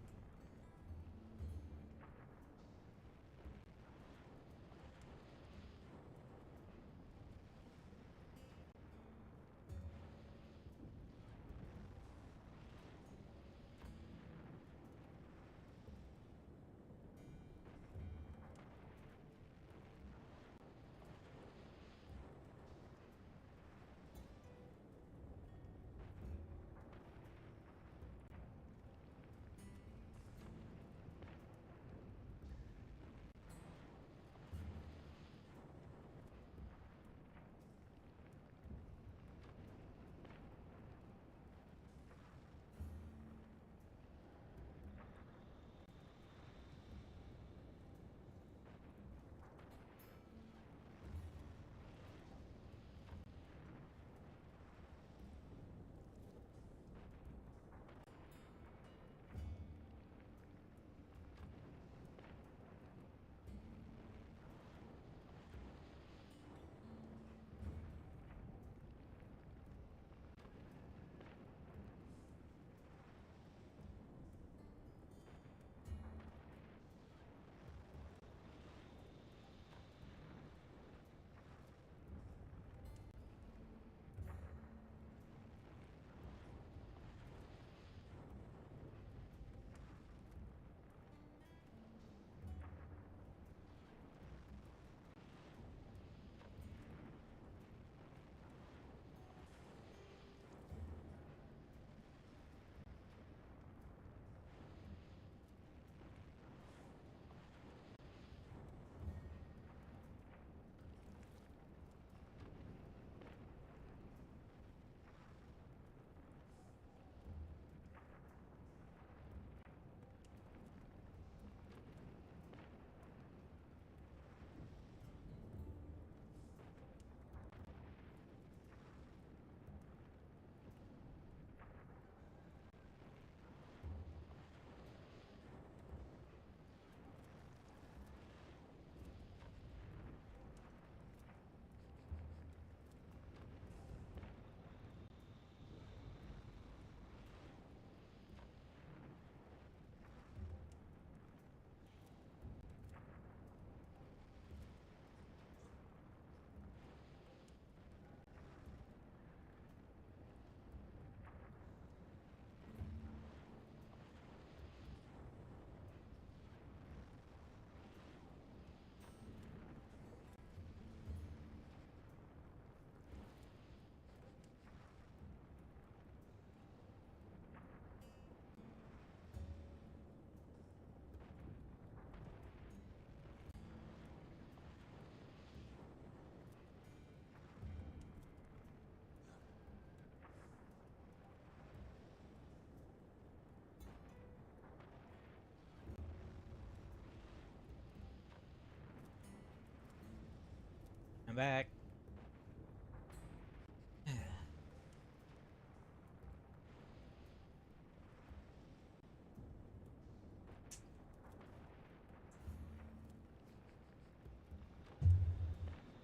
back.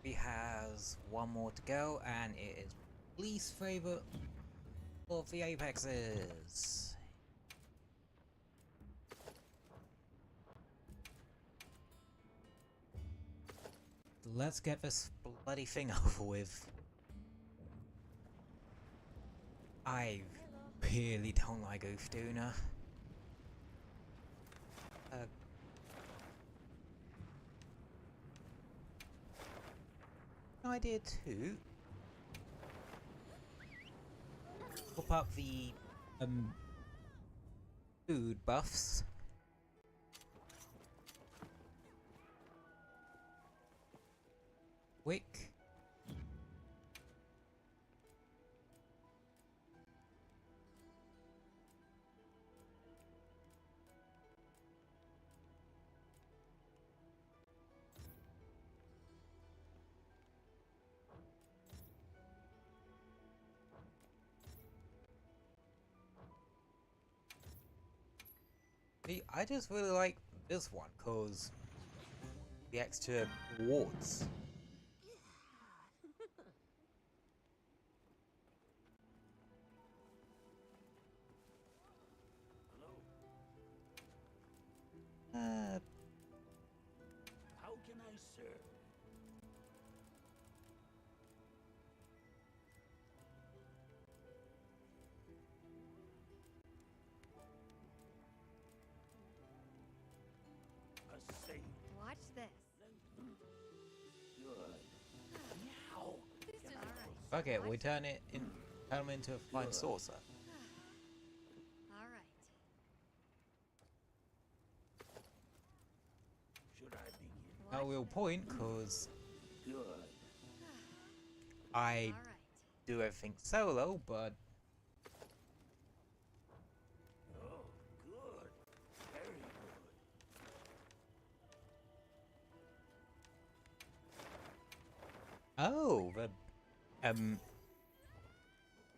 He has one more to go, and it is least favorite of the apexes. Let's get this bloody thing over with. I really don't like Uthduna. Idea too. Pop up the food buffs. Quick. I just really like this one cause the extra rewards. How can I serve? A safe. Watch this. Good. Meow. Fuck it, we turn him into a flying saucer. All right. Should I begin? No real point, cause Good. I do everything solo, but Oh, good. Very good. oh,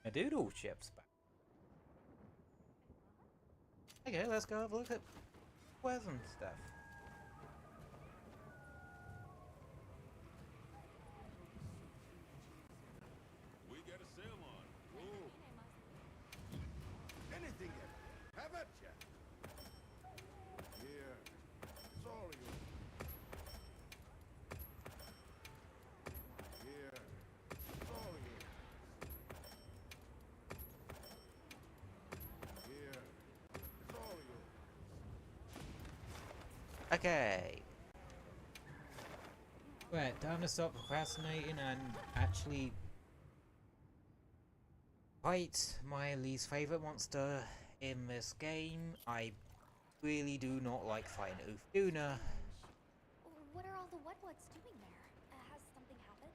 the doodle ship's back. Okay, let's go have a look at weapons and stuff. We get a sail on. Cool. Anything else? Have at ya. Here. It's all yours. Here. It's all yours. Here. It's all yours. Okay. Right, time to stop procrastinating and actually fight my least favorite monster in this game. I really do not like fighting Uthduna. What are all the Whatwats doing there? Has something happened?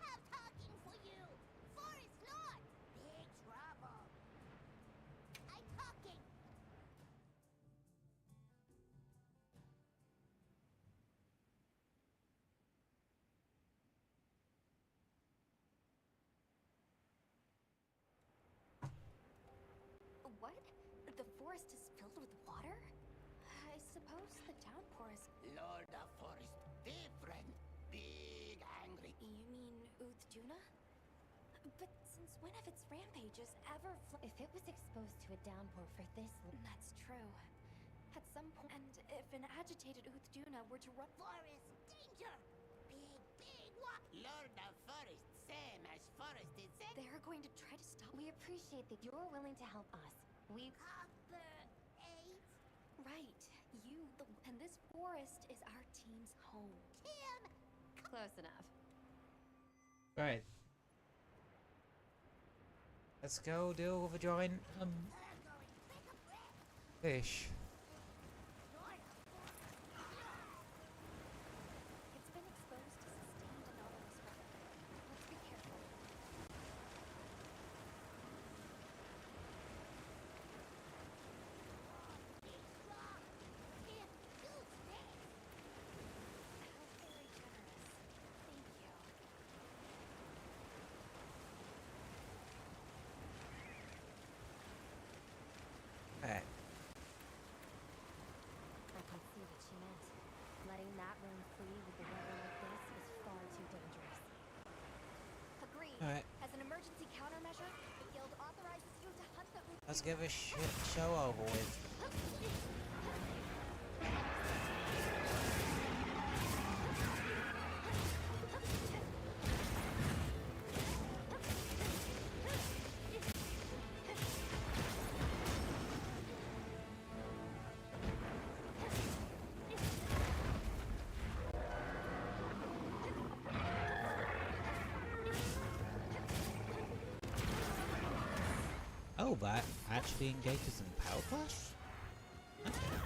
I'm talking for you! Forest Lord! Big trouble! I'm talking! What? The forest is filled with water? I suppose the downpour is... Lord of Forest, different. Big angry. You mean Uthduna? But since when have its rampages ever If it was exposed to a downpour for this That's true. At some point... And if an agitated Uthduna were to run... Forest danger! Big walk! Lord of Forest, same as Forest itself. They're going to try to stop... We appreciate that you're willing to help us. We... Copper 8? Right. And this forest is our team's home. Tim! Close enough. Right. Let's go deal with a giant fish. It's been exposed to sustained anomalous weather. Let's be careful. Tim, use this! How very generous. flee with the weather like this is far too dangerous. Agreed. Alright. As an emergency countermeasure, the guild authorizes you to hunt the Let's get this shit show over with. Oh, that actually engages in Power Clash? That's fine.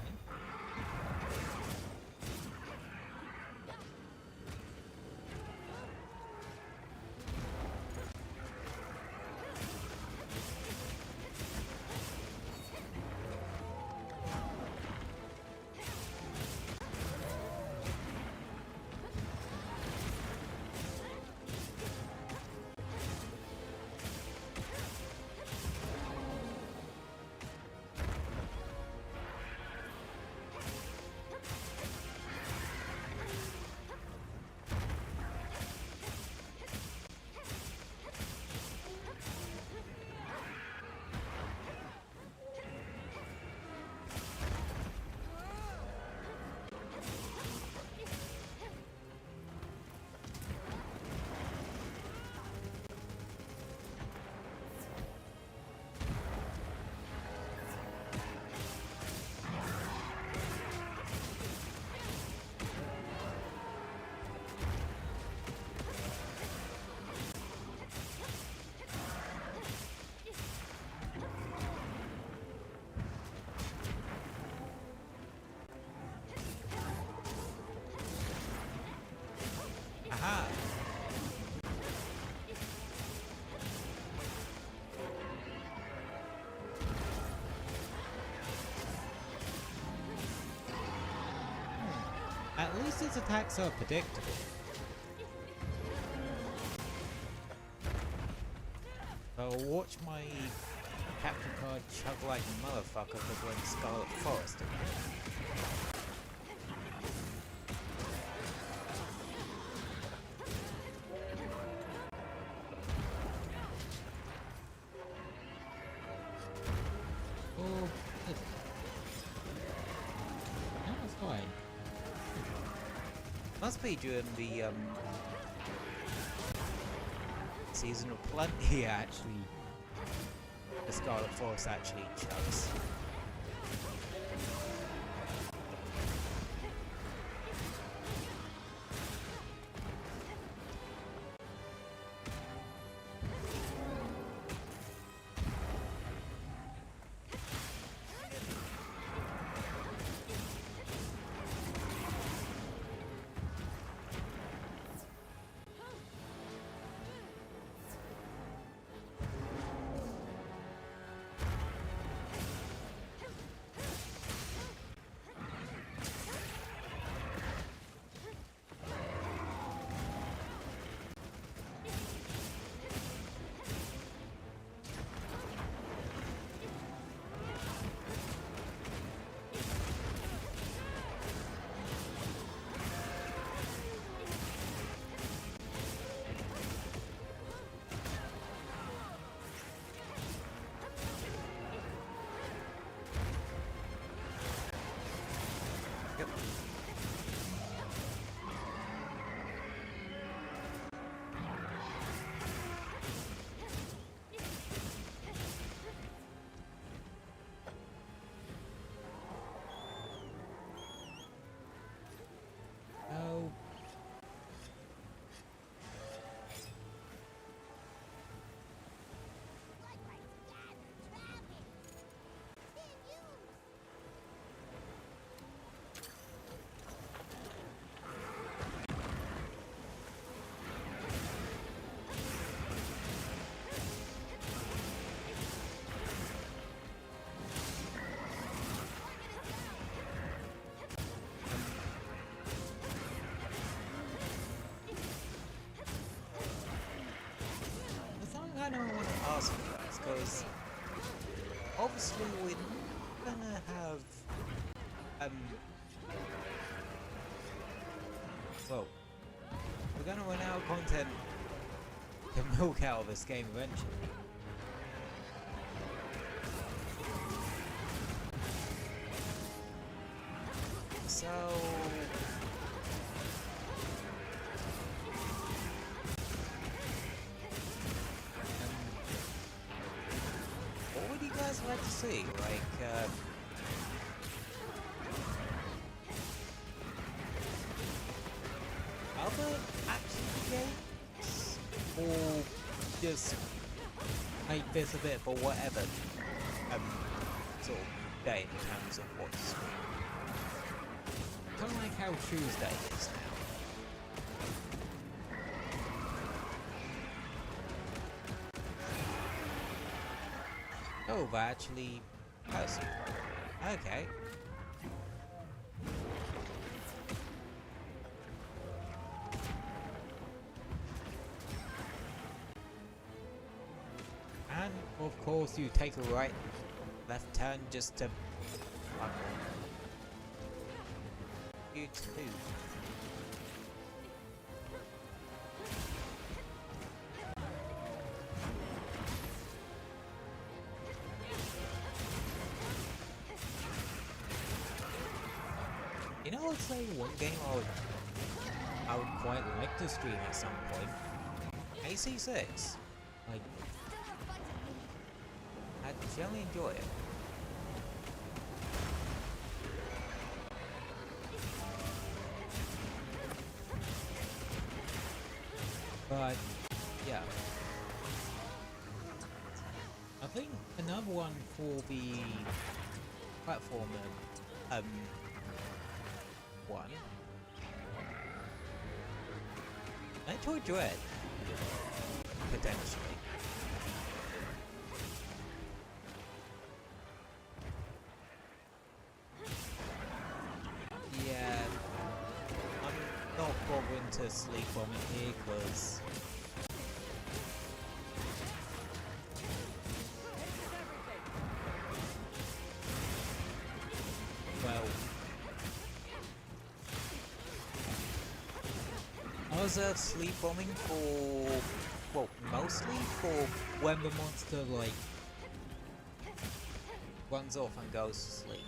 Aha! At least its attacks are predictable. I'll watch my capture card chug like a motherfucker because we're in Scarlet Forest again. Oh, is it? No, that's fine. Must be during the season of plenty actually. The Scarlet Forest actually chugs. Oh. I don't want to ask you guys, because obviously we're gonna have well, we're gonna run out of content to milk out of this game eventually. So what would you guys like to see? Like, other action games? Or just make this a bit for whatever sort of day in terms of what's kind of like how Tuesday is now. Oh, but actually, person. Okay. And of course, you take a right, left turn just to. You too. You know, I'd say one game I would quite like to stream at some point. AC6. Like, I'd generally enjoy it. But yeah, I think another one for the platformer one, Metroid Dread, potentially. Yeah, I'm not bothering to sleep on it here because I was sleep bombing for, well, mostly for when the monster, like, runs off and goes to sleep.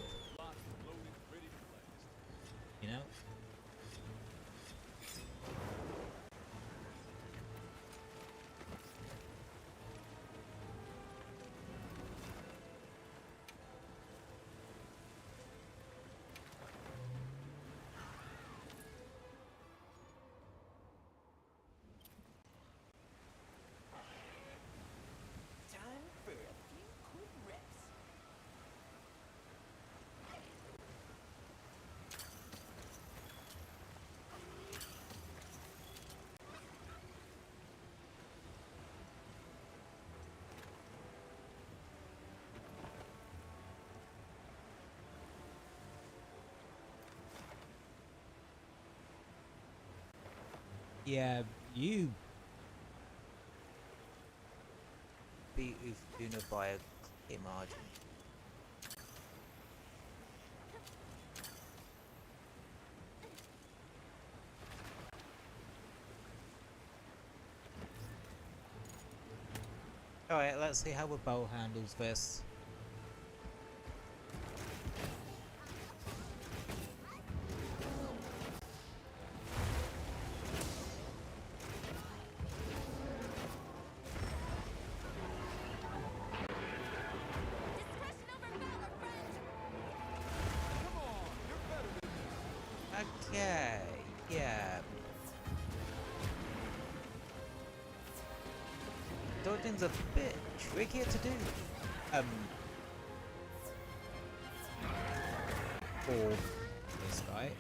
You know? Yeah, you beat Ufuna by a clear margin. Alright, let's see how the bow handles this. Okay, yeah. Dodging's a bit trickier to do. For this guy.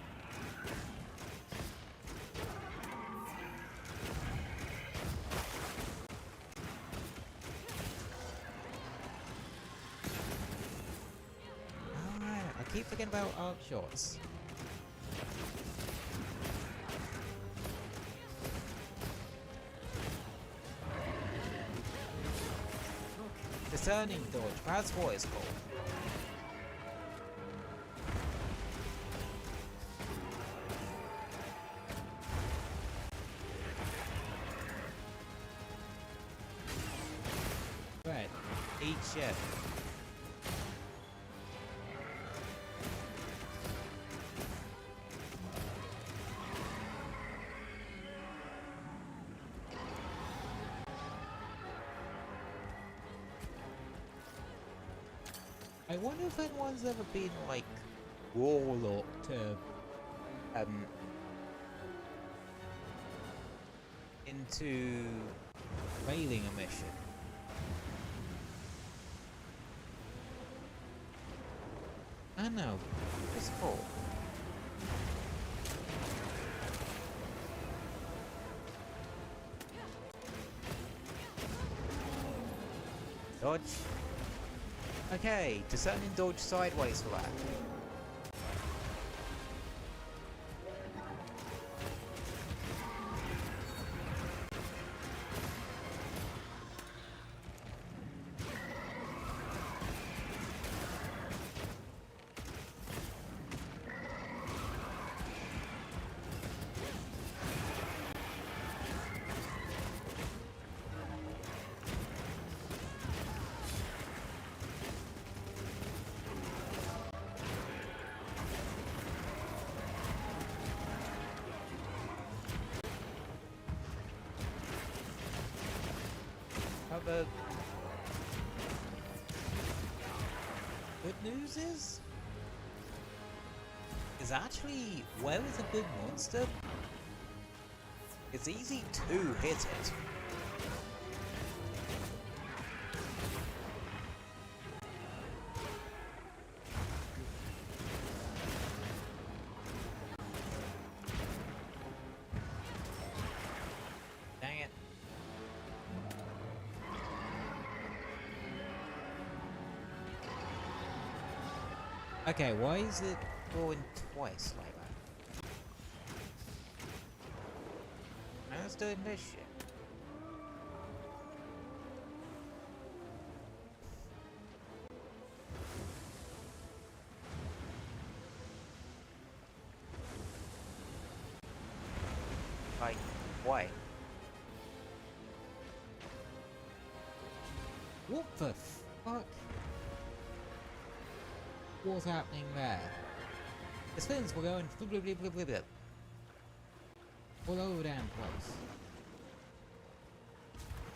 Alright, I keep forgetting about arc shots. Discerning dodge, that's what it's called. Eat shit. I wonder if anyone's ever been like warlocked to into failing a mission. I know. It's cool. Dodge. Okay, discerning dodge sideways for that. The good news is actually where is a big monster? It's easy to hit it. Dang it. Okay, why is it going twice like that? I was doing this shit. Like, why? What the fuck? What's happening there? The spins were going blah, blah, blah, blah, blah, all over the damn place.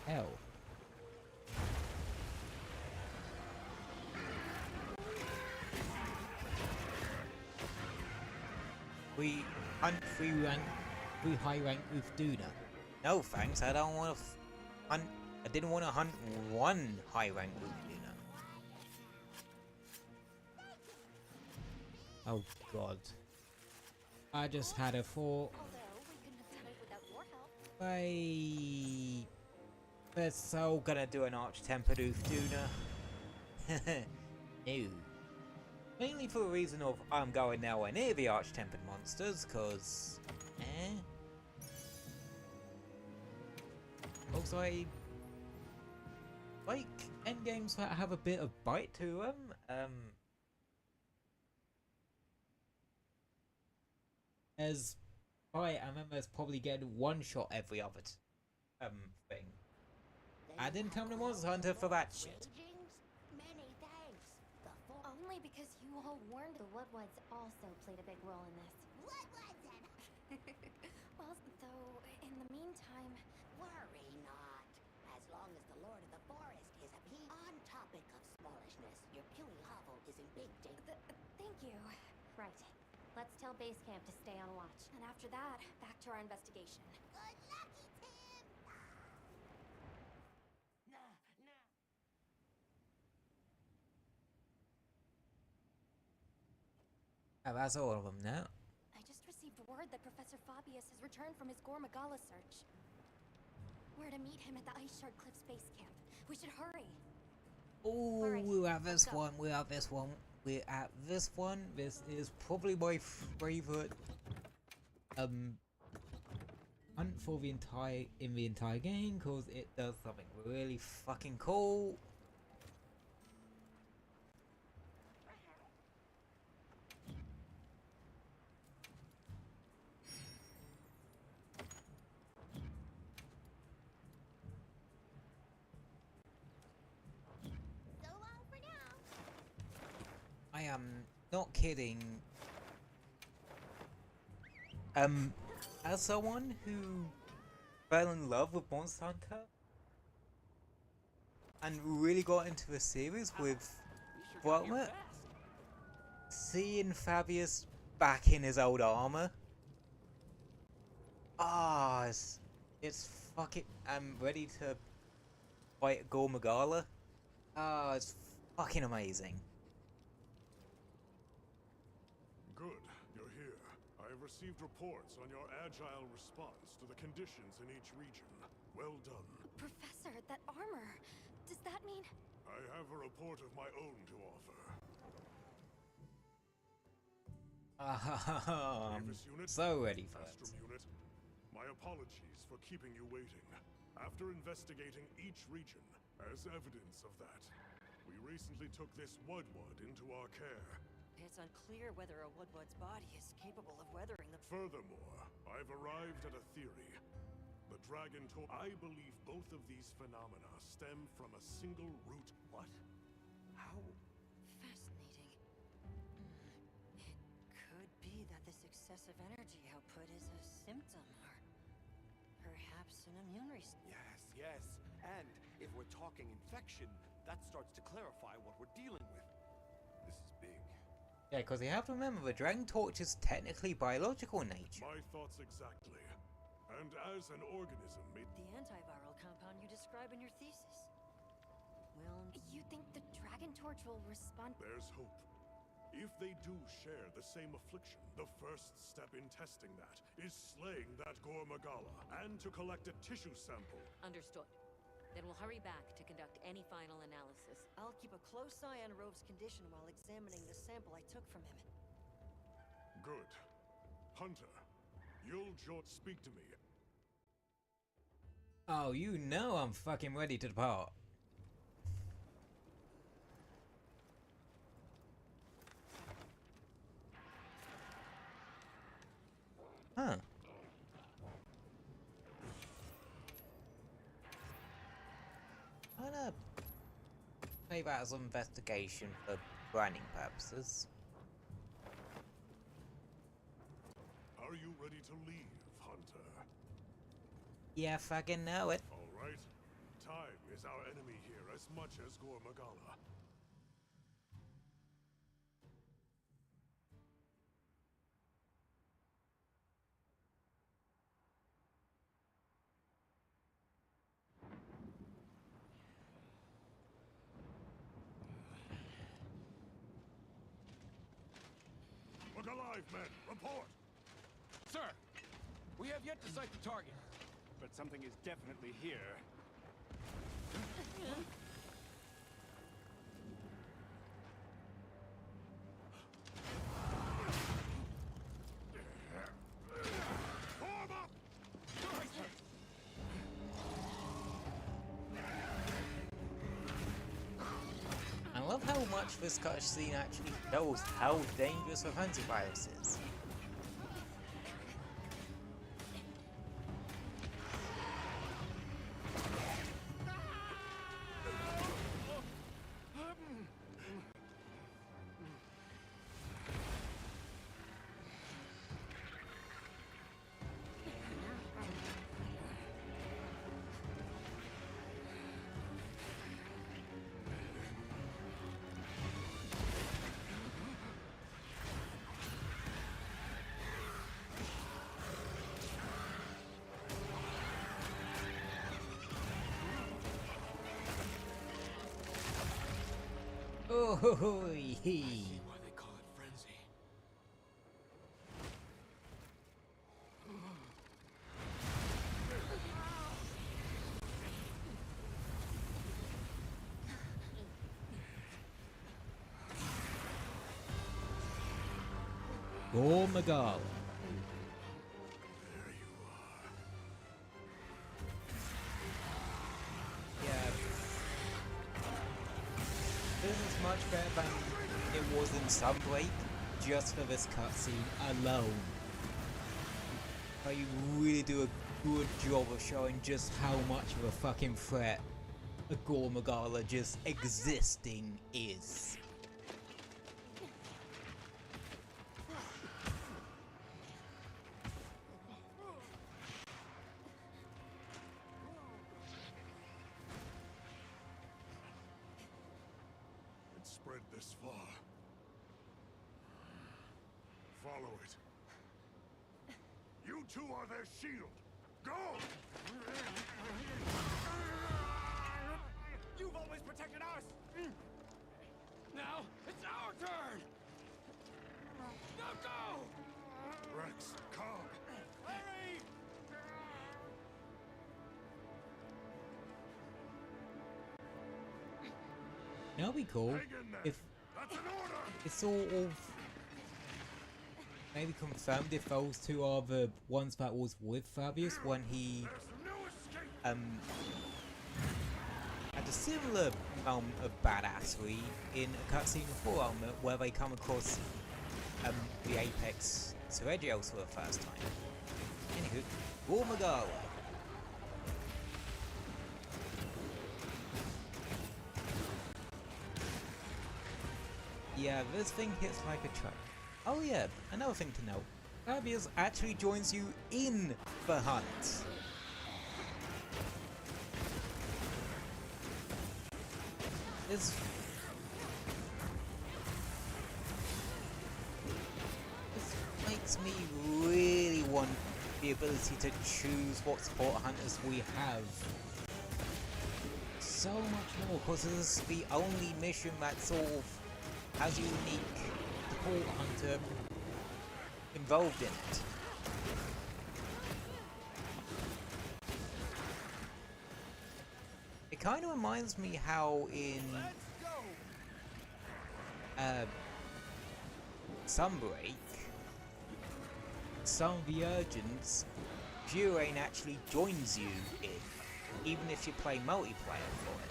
Hell. We hunt free high rank with Duna. No thanks, I don't want to hunt. I didn't want to hunt one high rank with Duna. Oh god. I just had a thought. Wait. We're so gonna do an Arch-Tempered Duna. No. Mainly for the reason of I'm going nowhere near the Arch-Tempered monsters, cause... Also, I like endgames that have a bit of bite to them. As I remember, it's probably getting one shot every other thing. I didn't come to Monster Hunter for that shit. Many thanks. Only because you all warned the Woodwoods also played a big role in this. Woodwoods and well, though, in the meantime, Worry not. As long as the Lord of the Forest is appeased. On topic of smallishness, your puny hovel is in big danger. Thank you. Right. Let's tell base camp to stay on watch. And after that, back to our investigation. Good lucky, Tim! Oh, that's all of them now. I just received word that Professor Fabius has returned from his Gormagala search. We're to meet him at the Ice Shard Cliffs base camp. We should hurry. Oh, right, we're at this one. We're at this one. We're at this one. This is probably my favorite hunt for the entire game because it does something really fucking cool. am not kidding. As someone who fell in love with Monster Hunter and really got into a series with Weltman, seeing Fabius back in his old armor, it's fucking. I'm ready to fight Gore Magala. It's fucking amazing. Good, you're here. I have received reports on your agile response to the conditions in each region. Well done. Professor, that armor. Does that mean... I have a report of my own to offer. I'm so ready for it. Astrum unit, my apologies for keeping you waiting. After investigating each region, as evidence of that, we recently took this Wudwud into our care. It's unclear whether a Woodward's body is capable of weathering the... Furthermore, I've arrived at a theory. The Dragon I believe both of these phenomena stem from a single root. What? How? Fascinating. It could be that this excessive energy output is a symptom, or perhaps an immune response. Yes. And if we're talking infection, that starts to clarify what we're dealing with. This is big. Yeah, because you have to remember the Dragon Torch is technically biological in nature. My thoughts exactly. And as an organism, The antiviral compound you describe in your thesis. Well... You think the Dragon Torch will respond... There's hope. If they do share the same affliction, the first step in testing that is slaying that Gore Magala and to collect a tissue sample. Understood. Then we'll hurry back to conduct any final analysis. I'll keep a close eye on Rove's condition while examining the sample I took from him. Good. Hunter, you'll speak to me. Oh, you know I'm fucking ready to depart. Huh. I'm gonna play that as an investigation for branding purposes. Are you ready to leave, Hunter? Yeah, fucking know it. All right. Time is our enemy here as much as Gore Magala. Look alive, men! Report! Sir, we have yet to sight the target, but something is definitely here. Form up! I love how much this cutscene actually shows how dangerous a frenzy virus is. Oh, ho, ho, hee. Why they call it frenzy? Gore Magala. This is much better than it was in Sunblade, just for this cutscene alone. But you really do a good job of showing just how much of a fucking threat a Gore Magala just existing is. spread this far. Follow it. You two are their shield. Go! You've always protected us! Now, it's our turn! Now go! Rex, come! Hurry! Now it'd be cool if it's sort of maybe confirmed if those two are the ones that was with Fabius when he had a similar moment of badassery in a cutscene before Element where they come across the Apex Sergios for the first time. Anywho, Gormagala. Yeah, this thing hits like a truck. Oh yeah, another thing to know. Fabius actually joins you in the hunt. This makes me really want the ability to choose what support hunters we have. So much more, because this is the only mission that sort of has a unique support hunter involved in it. It kind of reminds me how in Sunbreak, some of the Urgents, Durain actually joins you in, even if you play multiplayer for it.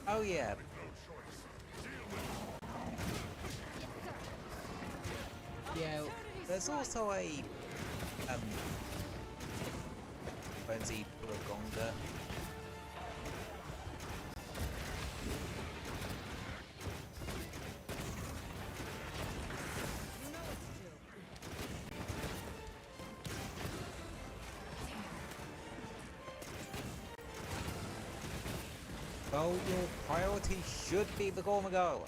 Oh yeah. Yeah, there's also a frenzy Buragonga. So your priority should be the Gormagala.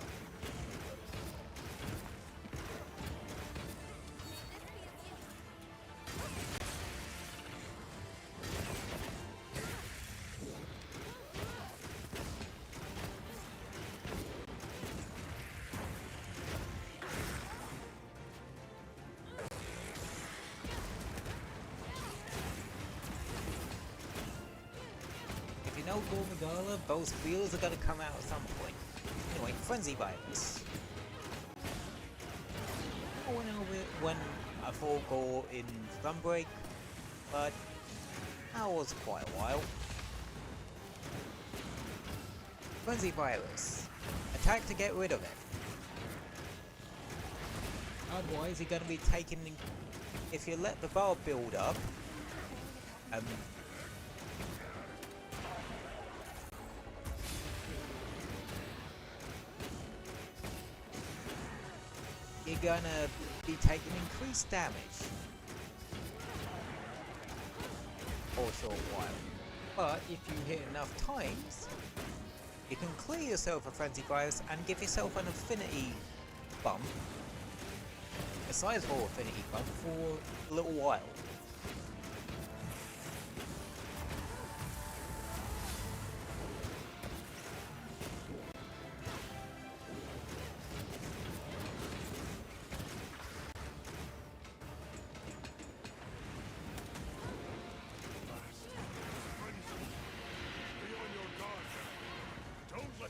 No Gormagala, those wheels are gonna come out at some point. Anyway, Frenzy Virus. I went over it when I fought Gore in Sunbreak, but that was quite a while. Frenzy Virus. Attack to get rid of it. Otherwise, you're gonna be taken in. If you let the bar build up, you're gonna be taking increased damage for a short while. But if you hit enough times, you can clear yourself a Frenzy Virus and give yourself an affinity bump, a sizable affinity bump, for a little while.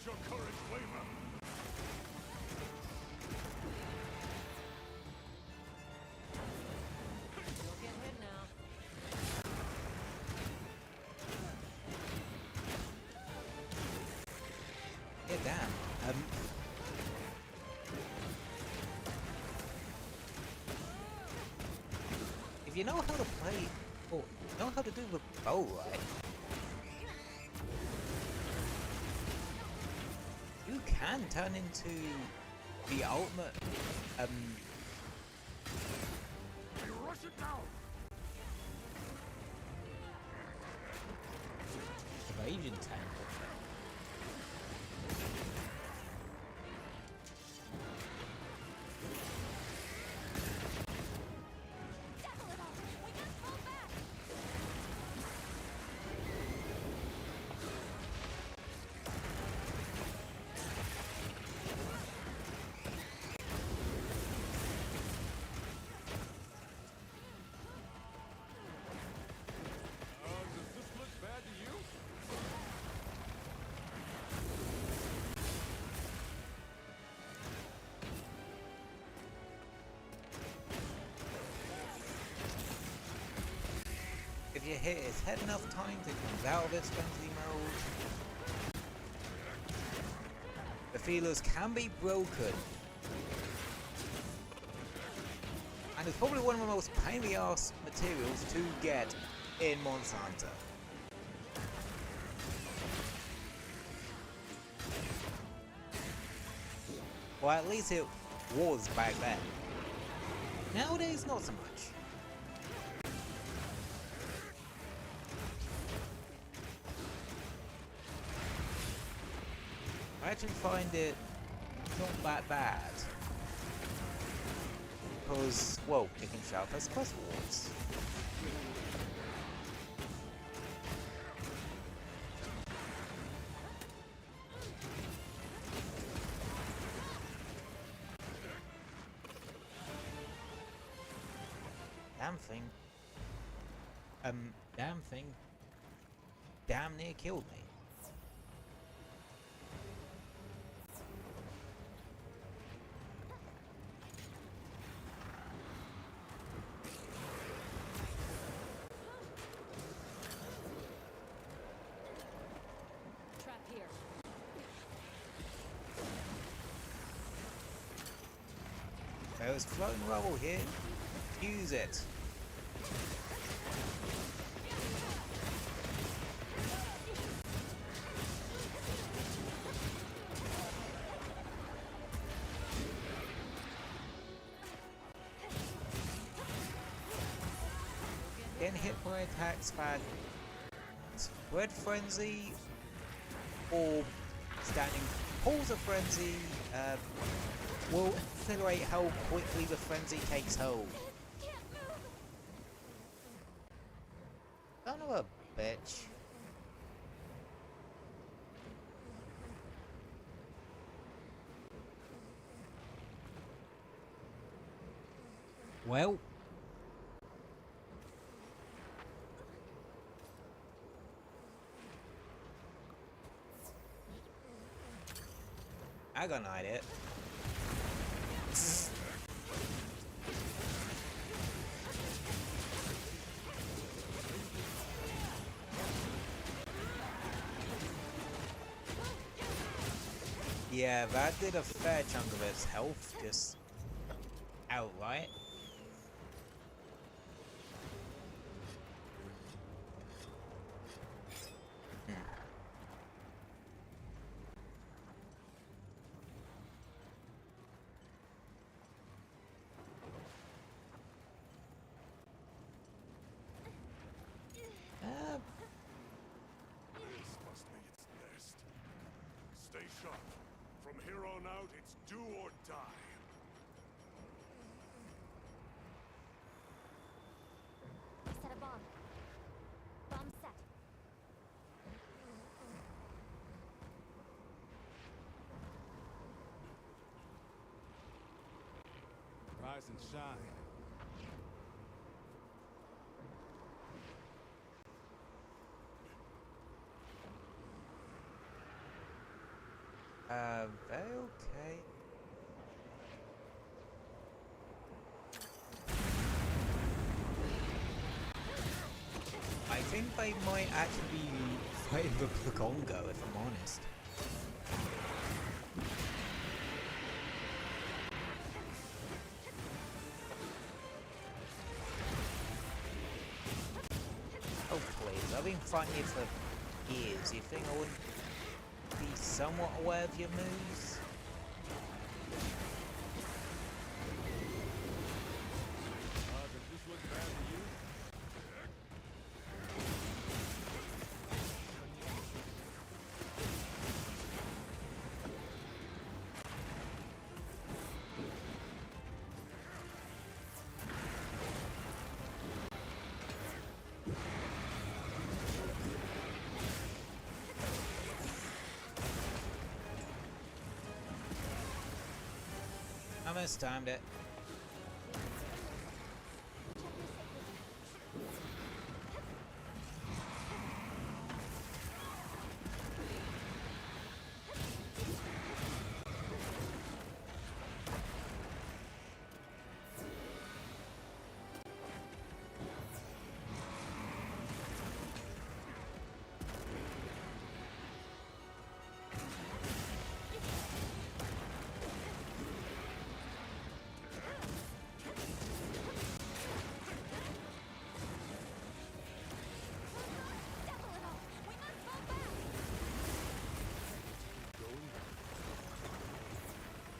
Your courage waver. You'll get hit now. if you know how to play, or know how to do the bow right, you can turn into the ultimate, Rush it down! evasion tank. Does this look bad to you? If you hit its head enough times, it comes out of its frenzy mode. The feelers can be broken. And it's probably one of the most pain in the ass materials to get in Monster Hunter. Or at least it was back then. Nowadays, not so much. I actually find it not that bad. Because, well, it can show up as quest rewards. Damn thing damn near killed me. Trap here. There's floating rubble here. Use it. Getting hit by attacks that Spread Frenzy or Standing Pulse of Frenzy will accelerate how quickly the frenzy takes hold. Son of a bitch. Well. I gonna hide it. Yeah, that did a fair chunk of its health, just outright. This must be its nest. Stay sharp. From here on out, it's do or die. Set a bomb. Bomb set. Rise and shine. Very okay. I think they might actually be fighting the Plagongo, if I'm honest. I've been fighting you for years. You think I wouldn't be somewhat aware of your moves? Does this look bad to you? Almost timed it.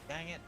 Dang it.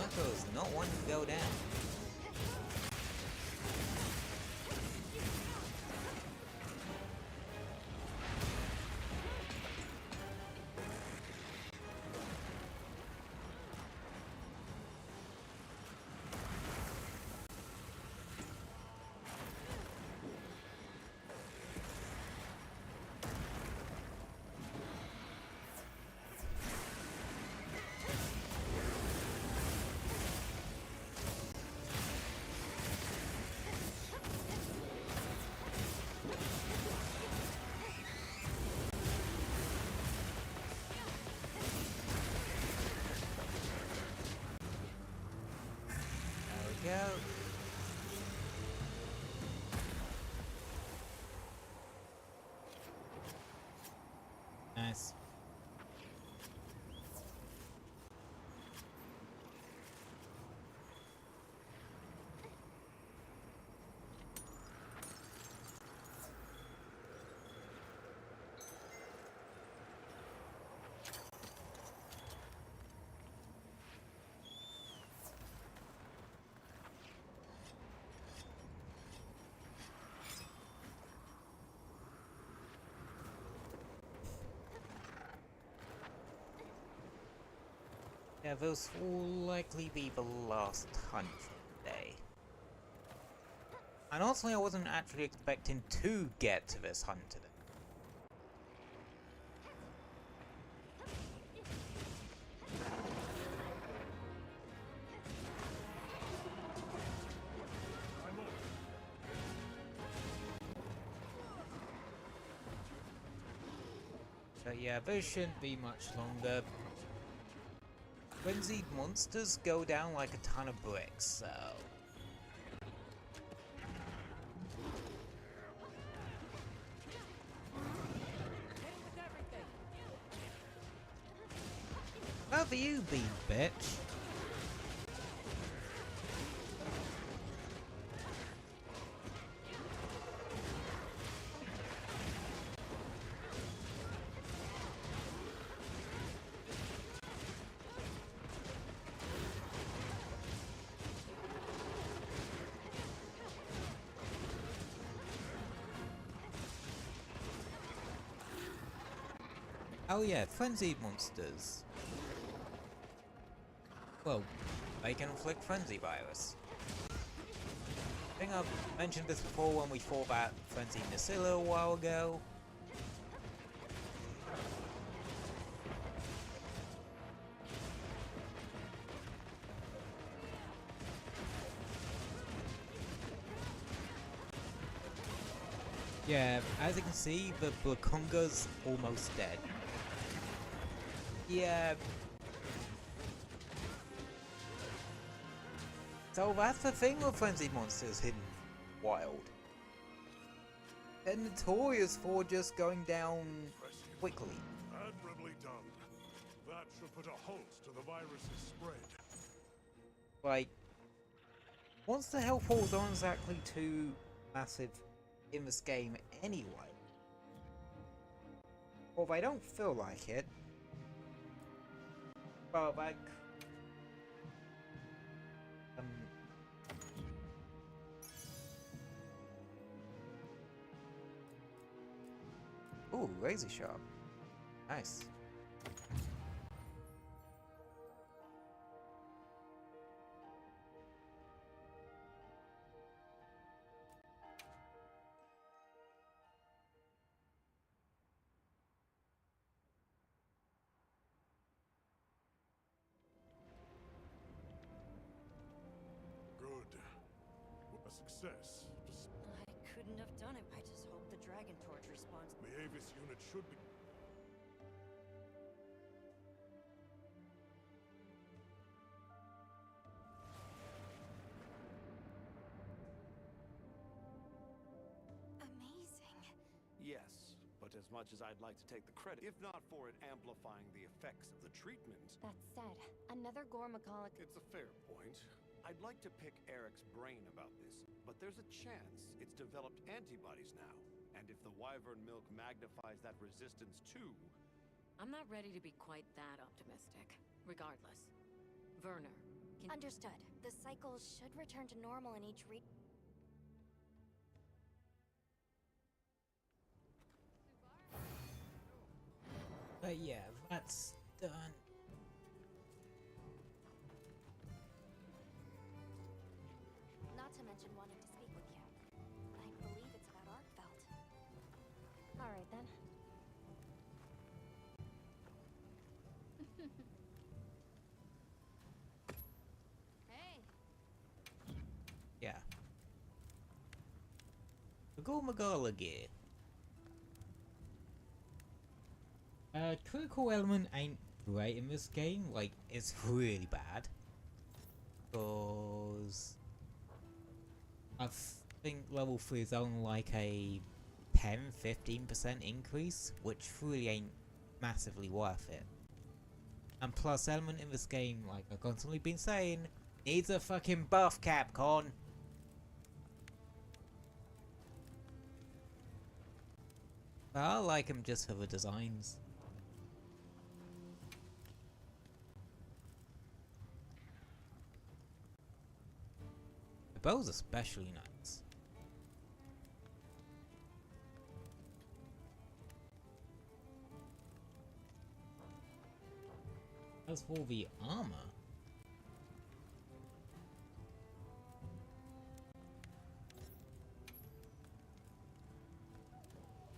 Echo's not one to go down. Go. Nice. Yeah, this will likely be the last hunt for the day. And honestly, I wasn't actually expecting to get to this hunt today. So yeah, this shouldn't be much longer. Frenzied monsters go down like a ton of bricks, so... Over you be, bitch! Oh yeah, frenzied monsters. Well, they can inflict frenzy virus. I think I've mentioned this before when we fought that frenzied Nasilla a while ago. Yeah, as you can see, the Blakunga's almost dead. Yeah. So that's the thing with frenzied monsters hidden wild. They're notorious for just going down quickly. Admirably done. That should put a halt to the virus's spread. Like, monster health pools aren't exactly too massive in this game anyway. Well, they don't feel like it. But like, ooh, razor sharp. Nice. A success. I couldn't have done it. I just hope the Dragon Torch responds. The Avis unit should be... Amazing. Yes, but as much as I'd like to take the credit, if not for it amplifying the effects of the treatment... That said, another Gormagolic... It's a fair point. I'd like to pick Eric's brain about this, but there's a chance it's developed antibodies now. And if the wyvern milk magnifies that resistance too... I'm not ready to be quite that optimistic. Regardless. Werner, can... Understood. The cycle should return to normal in each But yeah, that's done. Not to mention wanting to speak with you. I believe it's about Arkfeld. Alright then. Hey. Yeah. Magala gear. Critical element ain't great in this game. Like, it's really bad. Because I think level 3 is only like a 10-15% increase, which really ain't massively worth it. And plus, element in this game, like I've constantly been saying, needs a fucking buff, Capcom. But I like them just for the designs. The bow's especially nice. As for the armor,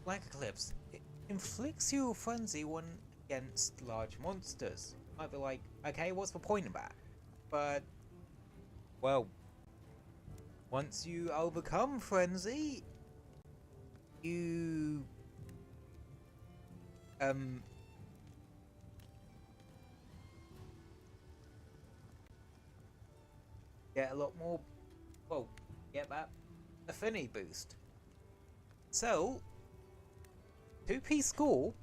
Black Eclipse, it inflicts you a frenzy when against large monsters. Might be like, okay, what's the point of that? But, well, once you overcome frenzy, you get a lot more, well, get that affinity boost. So, 2P score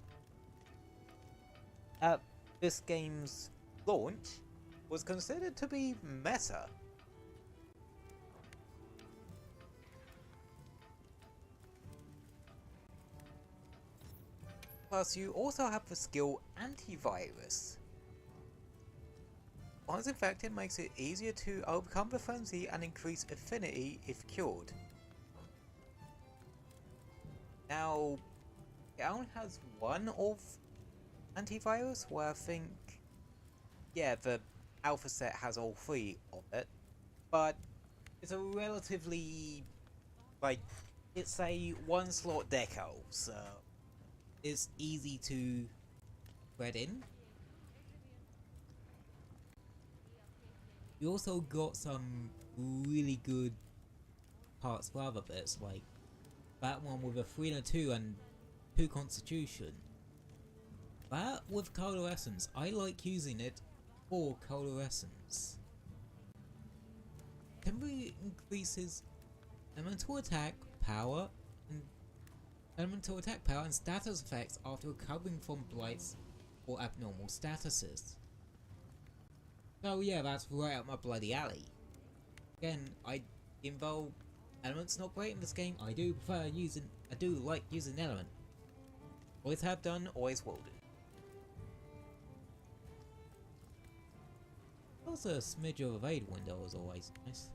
at this game's launch was considered to be meta. Plus, you also have the skill Antivirus. Once infected, makes it easier to overcome the frenzy and increase affinity if cured. Now, it only has one of antivirus, where I think, yeah, the alpha set has all three of it, but it's a relatively, like, it's a one slot deco, so it's easy to thread in. You also got some really good parts for other bits, like that one with a 3 and a 2 and 2 constitution. That with coalescence, I like using it for coalescence. Temporarily increases elemental attack power and status effects after recovering from blights or abnormal statuses. So yeah, that's right up my bloody alley. Again, I involve elements not great in this game. I do like using element. Always have done, always will do. Also, a smidge of evade window is always nice.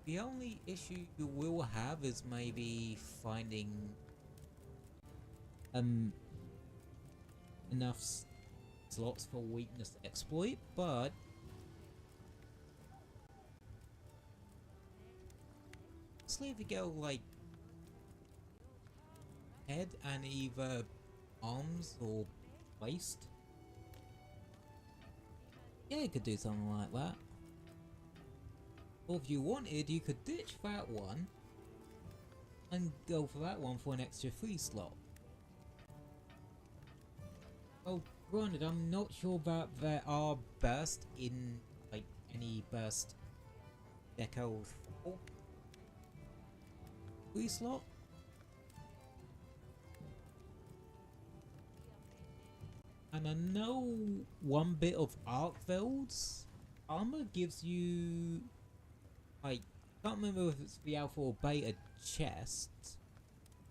The only issue you will have is maybe finding enough slots for weakness exploit, but honestly, if you go like head and either arms or waist, yeah, you could do something like that. Or if you wanted, you could ditch that one and go for that one for an extra 3 slot. Oh, granted, I'm not sure that there are burst in, like, any burst deco 4 3 slot. And I know one bit of Arkveld's armor gives you, I can't remember if it's the alpha or beta chest,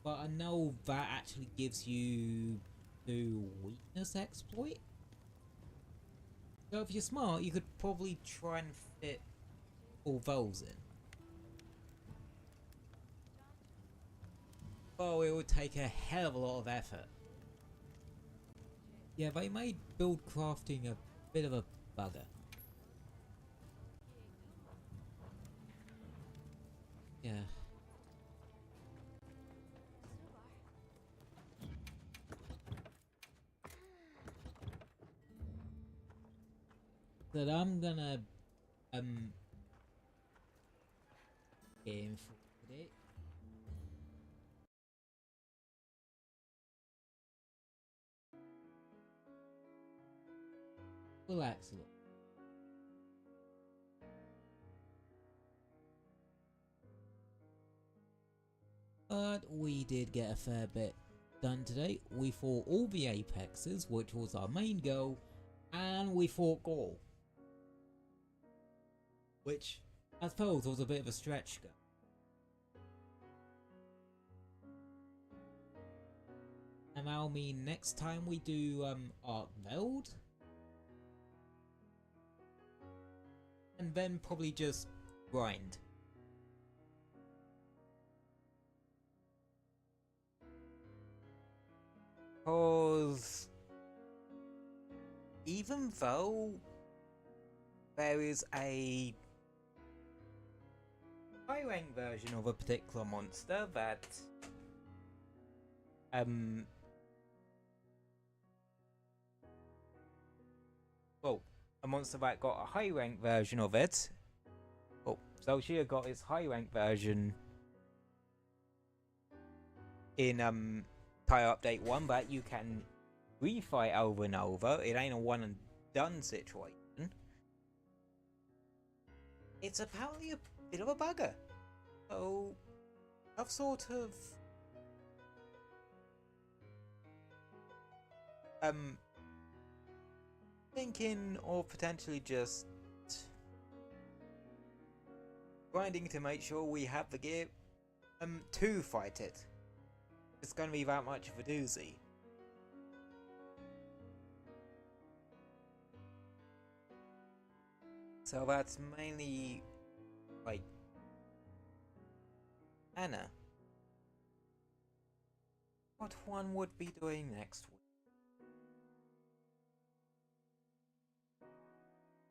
but I know that actually gives you the weakness exploit. So if you're smart, you could probably try and fit all those in. Oh, it would take a hell of a lot of effort. Yeah, they made build crafting a bit of a bugger. Yeah. But I'm gonna game for it. Well, excellent. But we did get a fair bit done today. We fought all the apexes, which was our main goal, and we fought Gaul, which I suppose was a bit of a stretch goal. And that'll mean next time we do Arkveld, and then probably just grind. Because even though there is a high rank version of a particular monster that well, a monster that got a high rank version of it. Oh, Zelshia got its high rank version in Tire Update 1, but you can refight over and over. It ain't a one and done situation. It's apparently a bit of a bugger. So I've sort of thinking of potentially just grinding to make sure we have the gear to fight it. It's going to be that much of a doozy. So that's mainly like Anna. What one would be doing next week?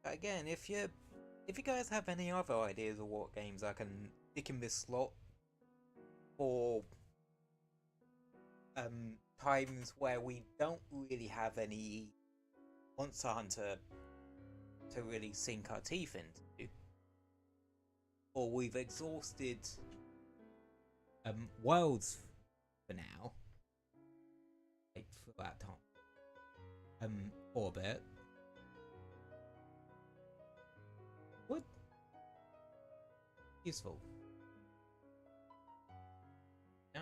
Again, if you guys have any other ideas of what games I can stick in this slot, or times where we don't really have any Monster Hunter to really sink our teeth into, or we've exhausted worlds for now, like for that time, for a bit. What? Useful. No.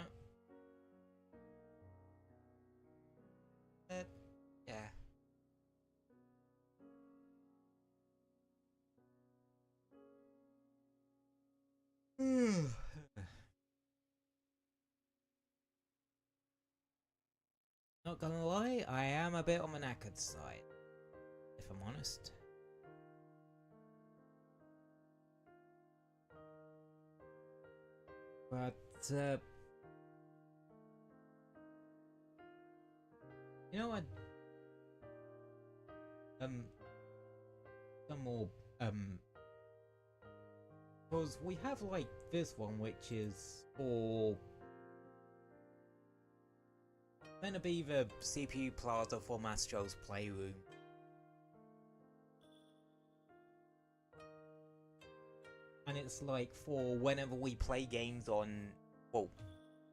Yeah. Not gonna lie, I am a bit on the knackered side, if I'm honest. But, you know what? Some more, because we have, like, this one, which is for meant to be the CPU plaza for Mastro's Playroom. And it's like for whenever we play games on, well,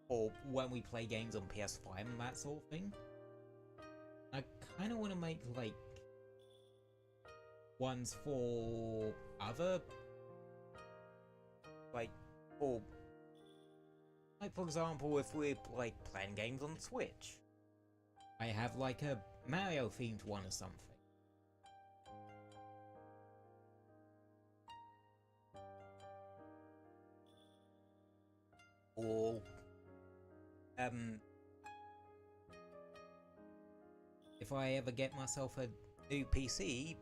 or when we play games on PS5 and that sort of thing. I kind of want to make like ones for other, like, or like for example, if we're like playing games on Switch, I have like a Mario themed one or something. Or if I ever get myself a new PC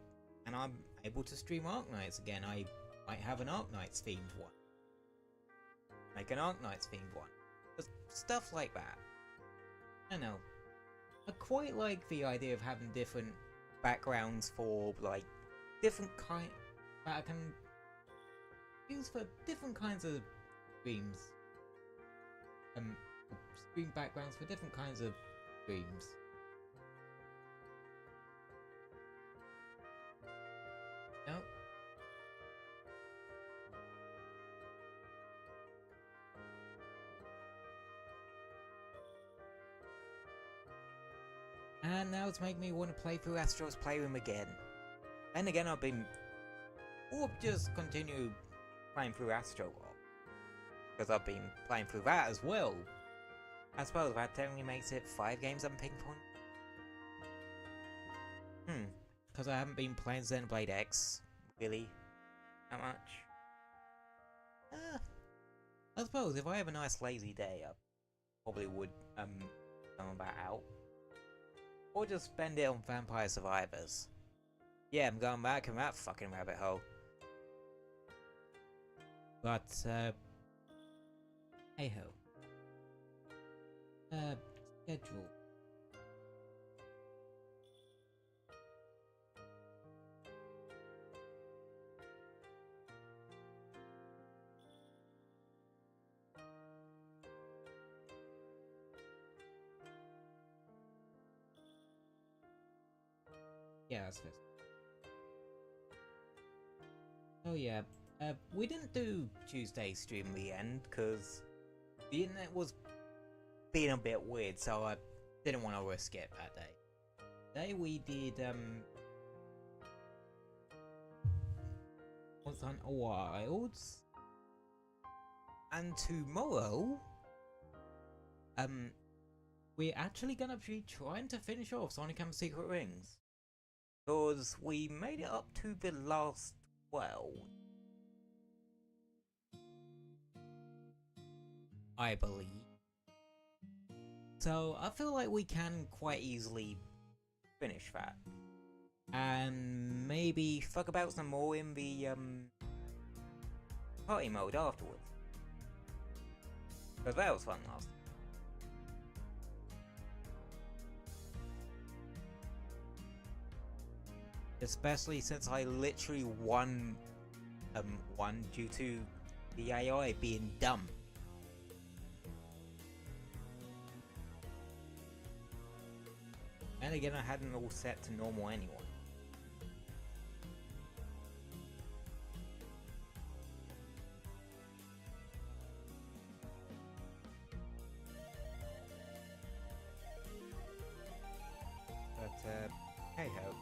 and I'm able to stream Arknights again, I might have an Arknights themed one. Make an Arknights themed one. Just stuff like that. I know. I quite like the idea of having different backgrounds for like different kind that I can use for different kinds of streams. Stream backgrounds for different kinds of streams. No. And now it's making me want to play through Astro's Playroom again. And again, I've been, or just continue playing through Astro, because I've been playing through that as well. I suppose that technically makes it 5 games on Ping Pong. Because I haven't been playing Xenoblade X, really, that much. I suppose if I have a nice lazy day, I probably would come back out. Or just spend it on Vampire Survivors. Yeah, I'm going back in that fucking rabbit hole. But, hey-ho. Schedule. Yeah, that's it. Oh yeah, we didn't do Tuesday stream in the end, because the internet was being a bit weird, so I didn't want to risk it that day. Today we did, Monster Hunter Wilds, and tomorrow, we're actually gonna be trying to finish off Sonic and the Secret Rings. Because we made it up to the last 12. I believe. So I feel like we can quite easily finish that. and maybe fuck about some more in the party mode afterwards. But that was fun last. Especially since I literally won due to the AI being dumb. And again, I hadn't all set to normal anyway. But, hey ho.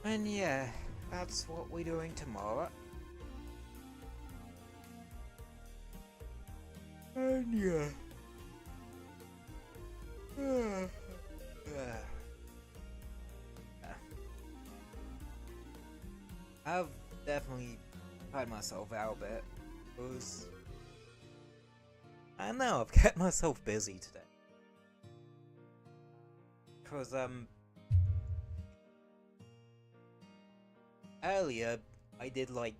And yeah, that's what we're doing tomorrow. And yeah. I've definitely tired myself out a bit, because I don't know, I've kept myself busy today. Because, earlier, I did like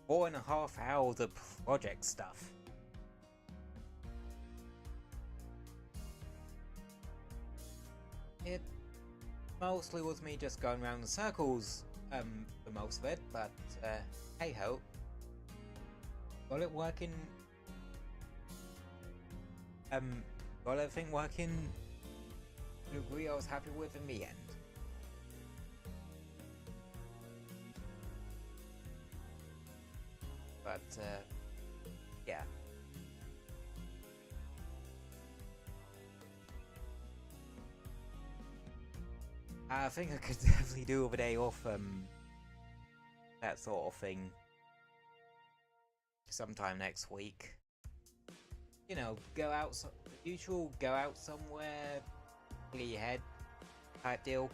4.5 hours of project stuff. It mostly was me just going around in circles, for most of it, but, hey ho. Got it working, got everything working to a degree I was happy with in the end. But, yeah. I think I could definitely do with a day off, that sort of thing, sometime next week. You know, go out, usual, go out somewhere, clear your head, type deal.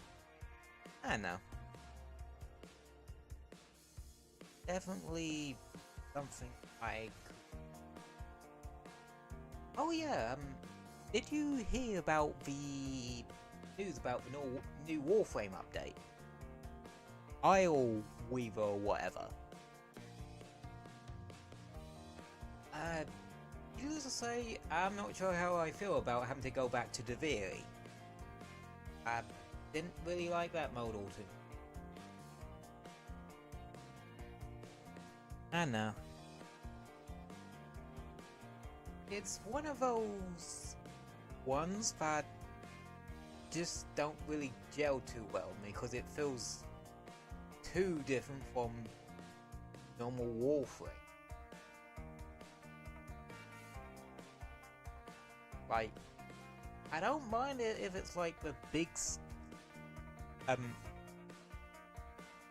I don't know. Definitely something like... Oh yeah, did you hear about the news about the new Warframe update? Isle Weaver or whatever. Needless to say, I'm not sure how I feel about having to go back to Deviri. I didn't really like that mode all too. I know. It's one of those ones that just don't really gel too well with me, because it feels too different from normal Warframe. Like, I don't mind it if it's like the big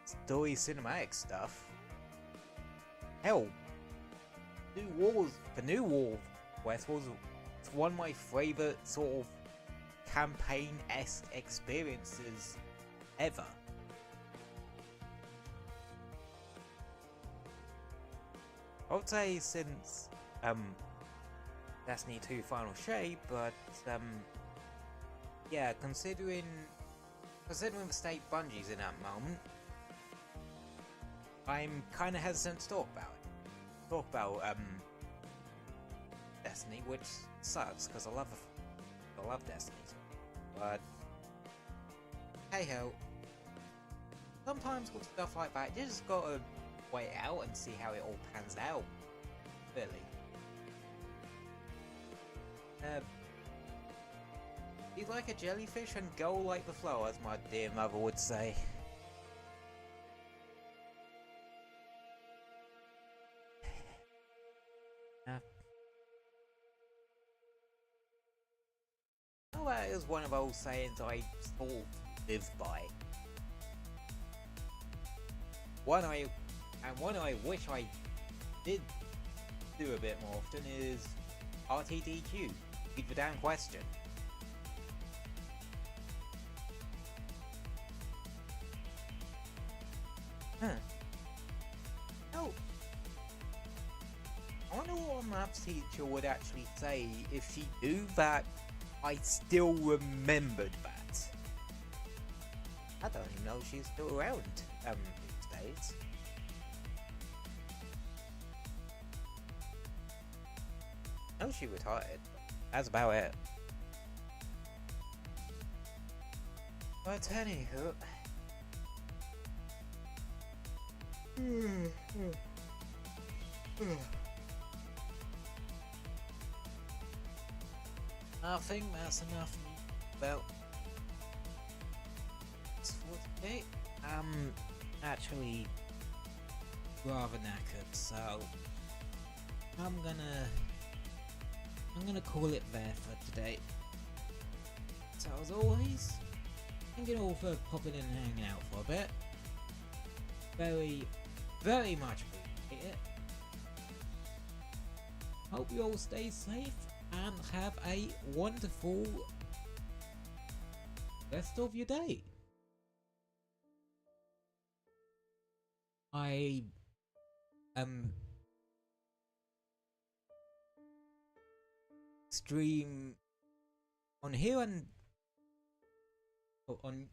story cinematic stuff. Hell, the new War West was one of my favorite sort of campaign-esque experiences ever. I would say since Destiny 2 Final Shape, but yeah, considering the state Bungie's in that moment, I'm kind of hesitant to talk about it. Talk about Destiny, which sucks because I love Destiny, but hey ho. Sometimes with stuff like that, you just gotta wait it out and see how it all pans out. Really. Be like a jellyfish and go like the flow, as my dear mother would say. Well, that is one of those sayings I sort of live by. One I wish I did do a bit more often is RTDQ. Read the damn question. Huh. Oh. I wonder what your maths teacher would actually say, if she knew that I still remembered that. I don't even know if she's still around these days. I know she retired. That's about it. But anywho. I think that's enough about for today. I'm actually rather knackered, so I'm gonna call it there for today. So as always, thank you all for popping in and hanging out for a bit. Very, very much appreciate it. Hope you all stay safe and have a wonderful rest of your day. I stream on here and on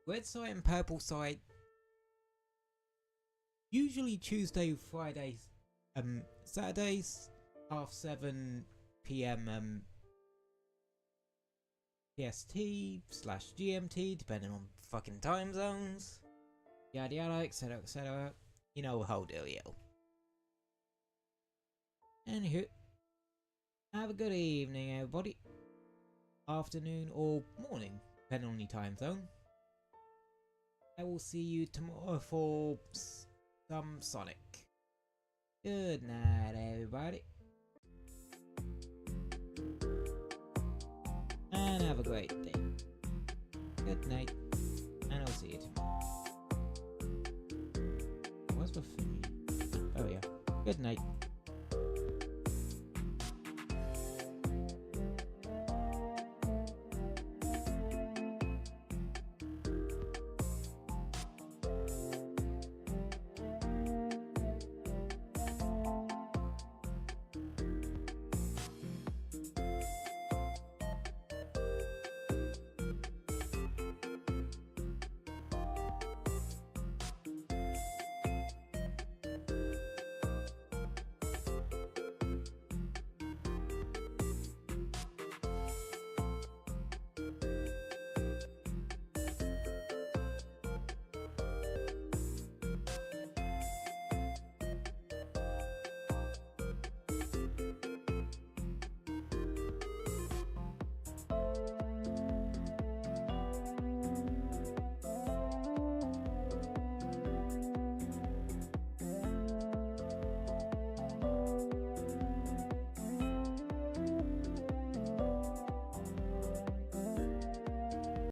red side and purple side usually Tuesday, Fridays, Saturdays 7:30 PM PST/GMT, depending on fucking time zones, yada yada, etc, etc. You know how dealio. Anywho, have a good evening, everybody. Afternoon or morning, depending on your time zone. I will see you tomorrow for some Sonic. Good night, everybody. And have a great day. Good night. And I'll see you tomorrow. Where's my thing? Oh yeah. Good night.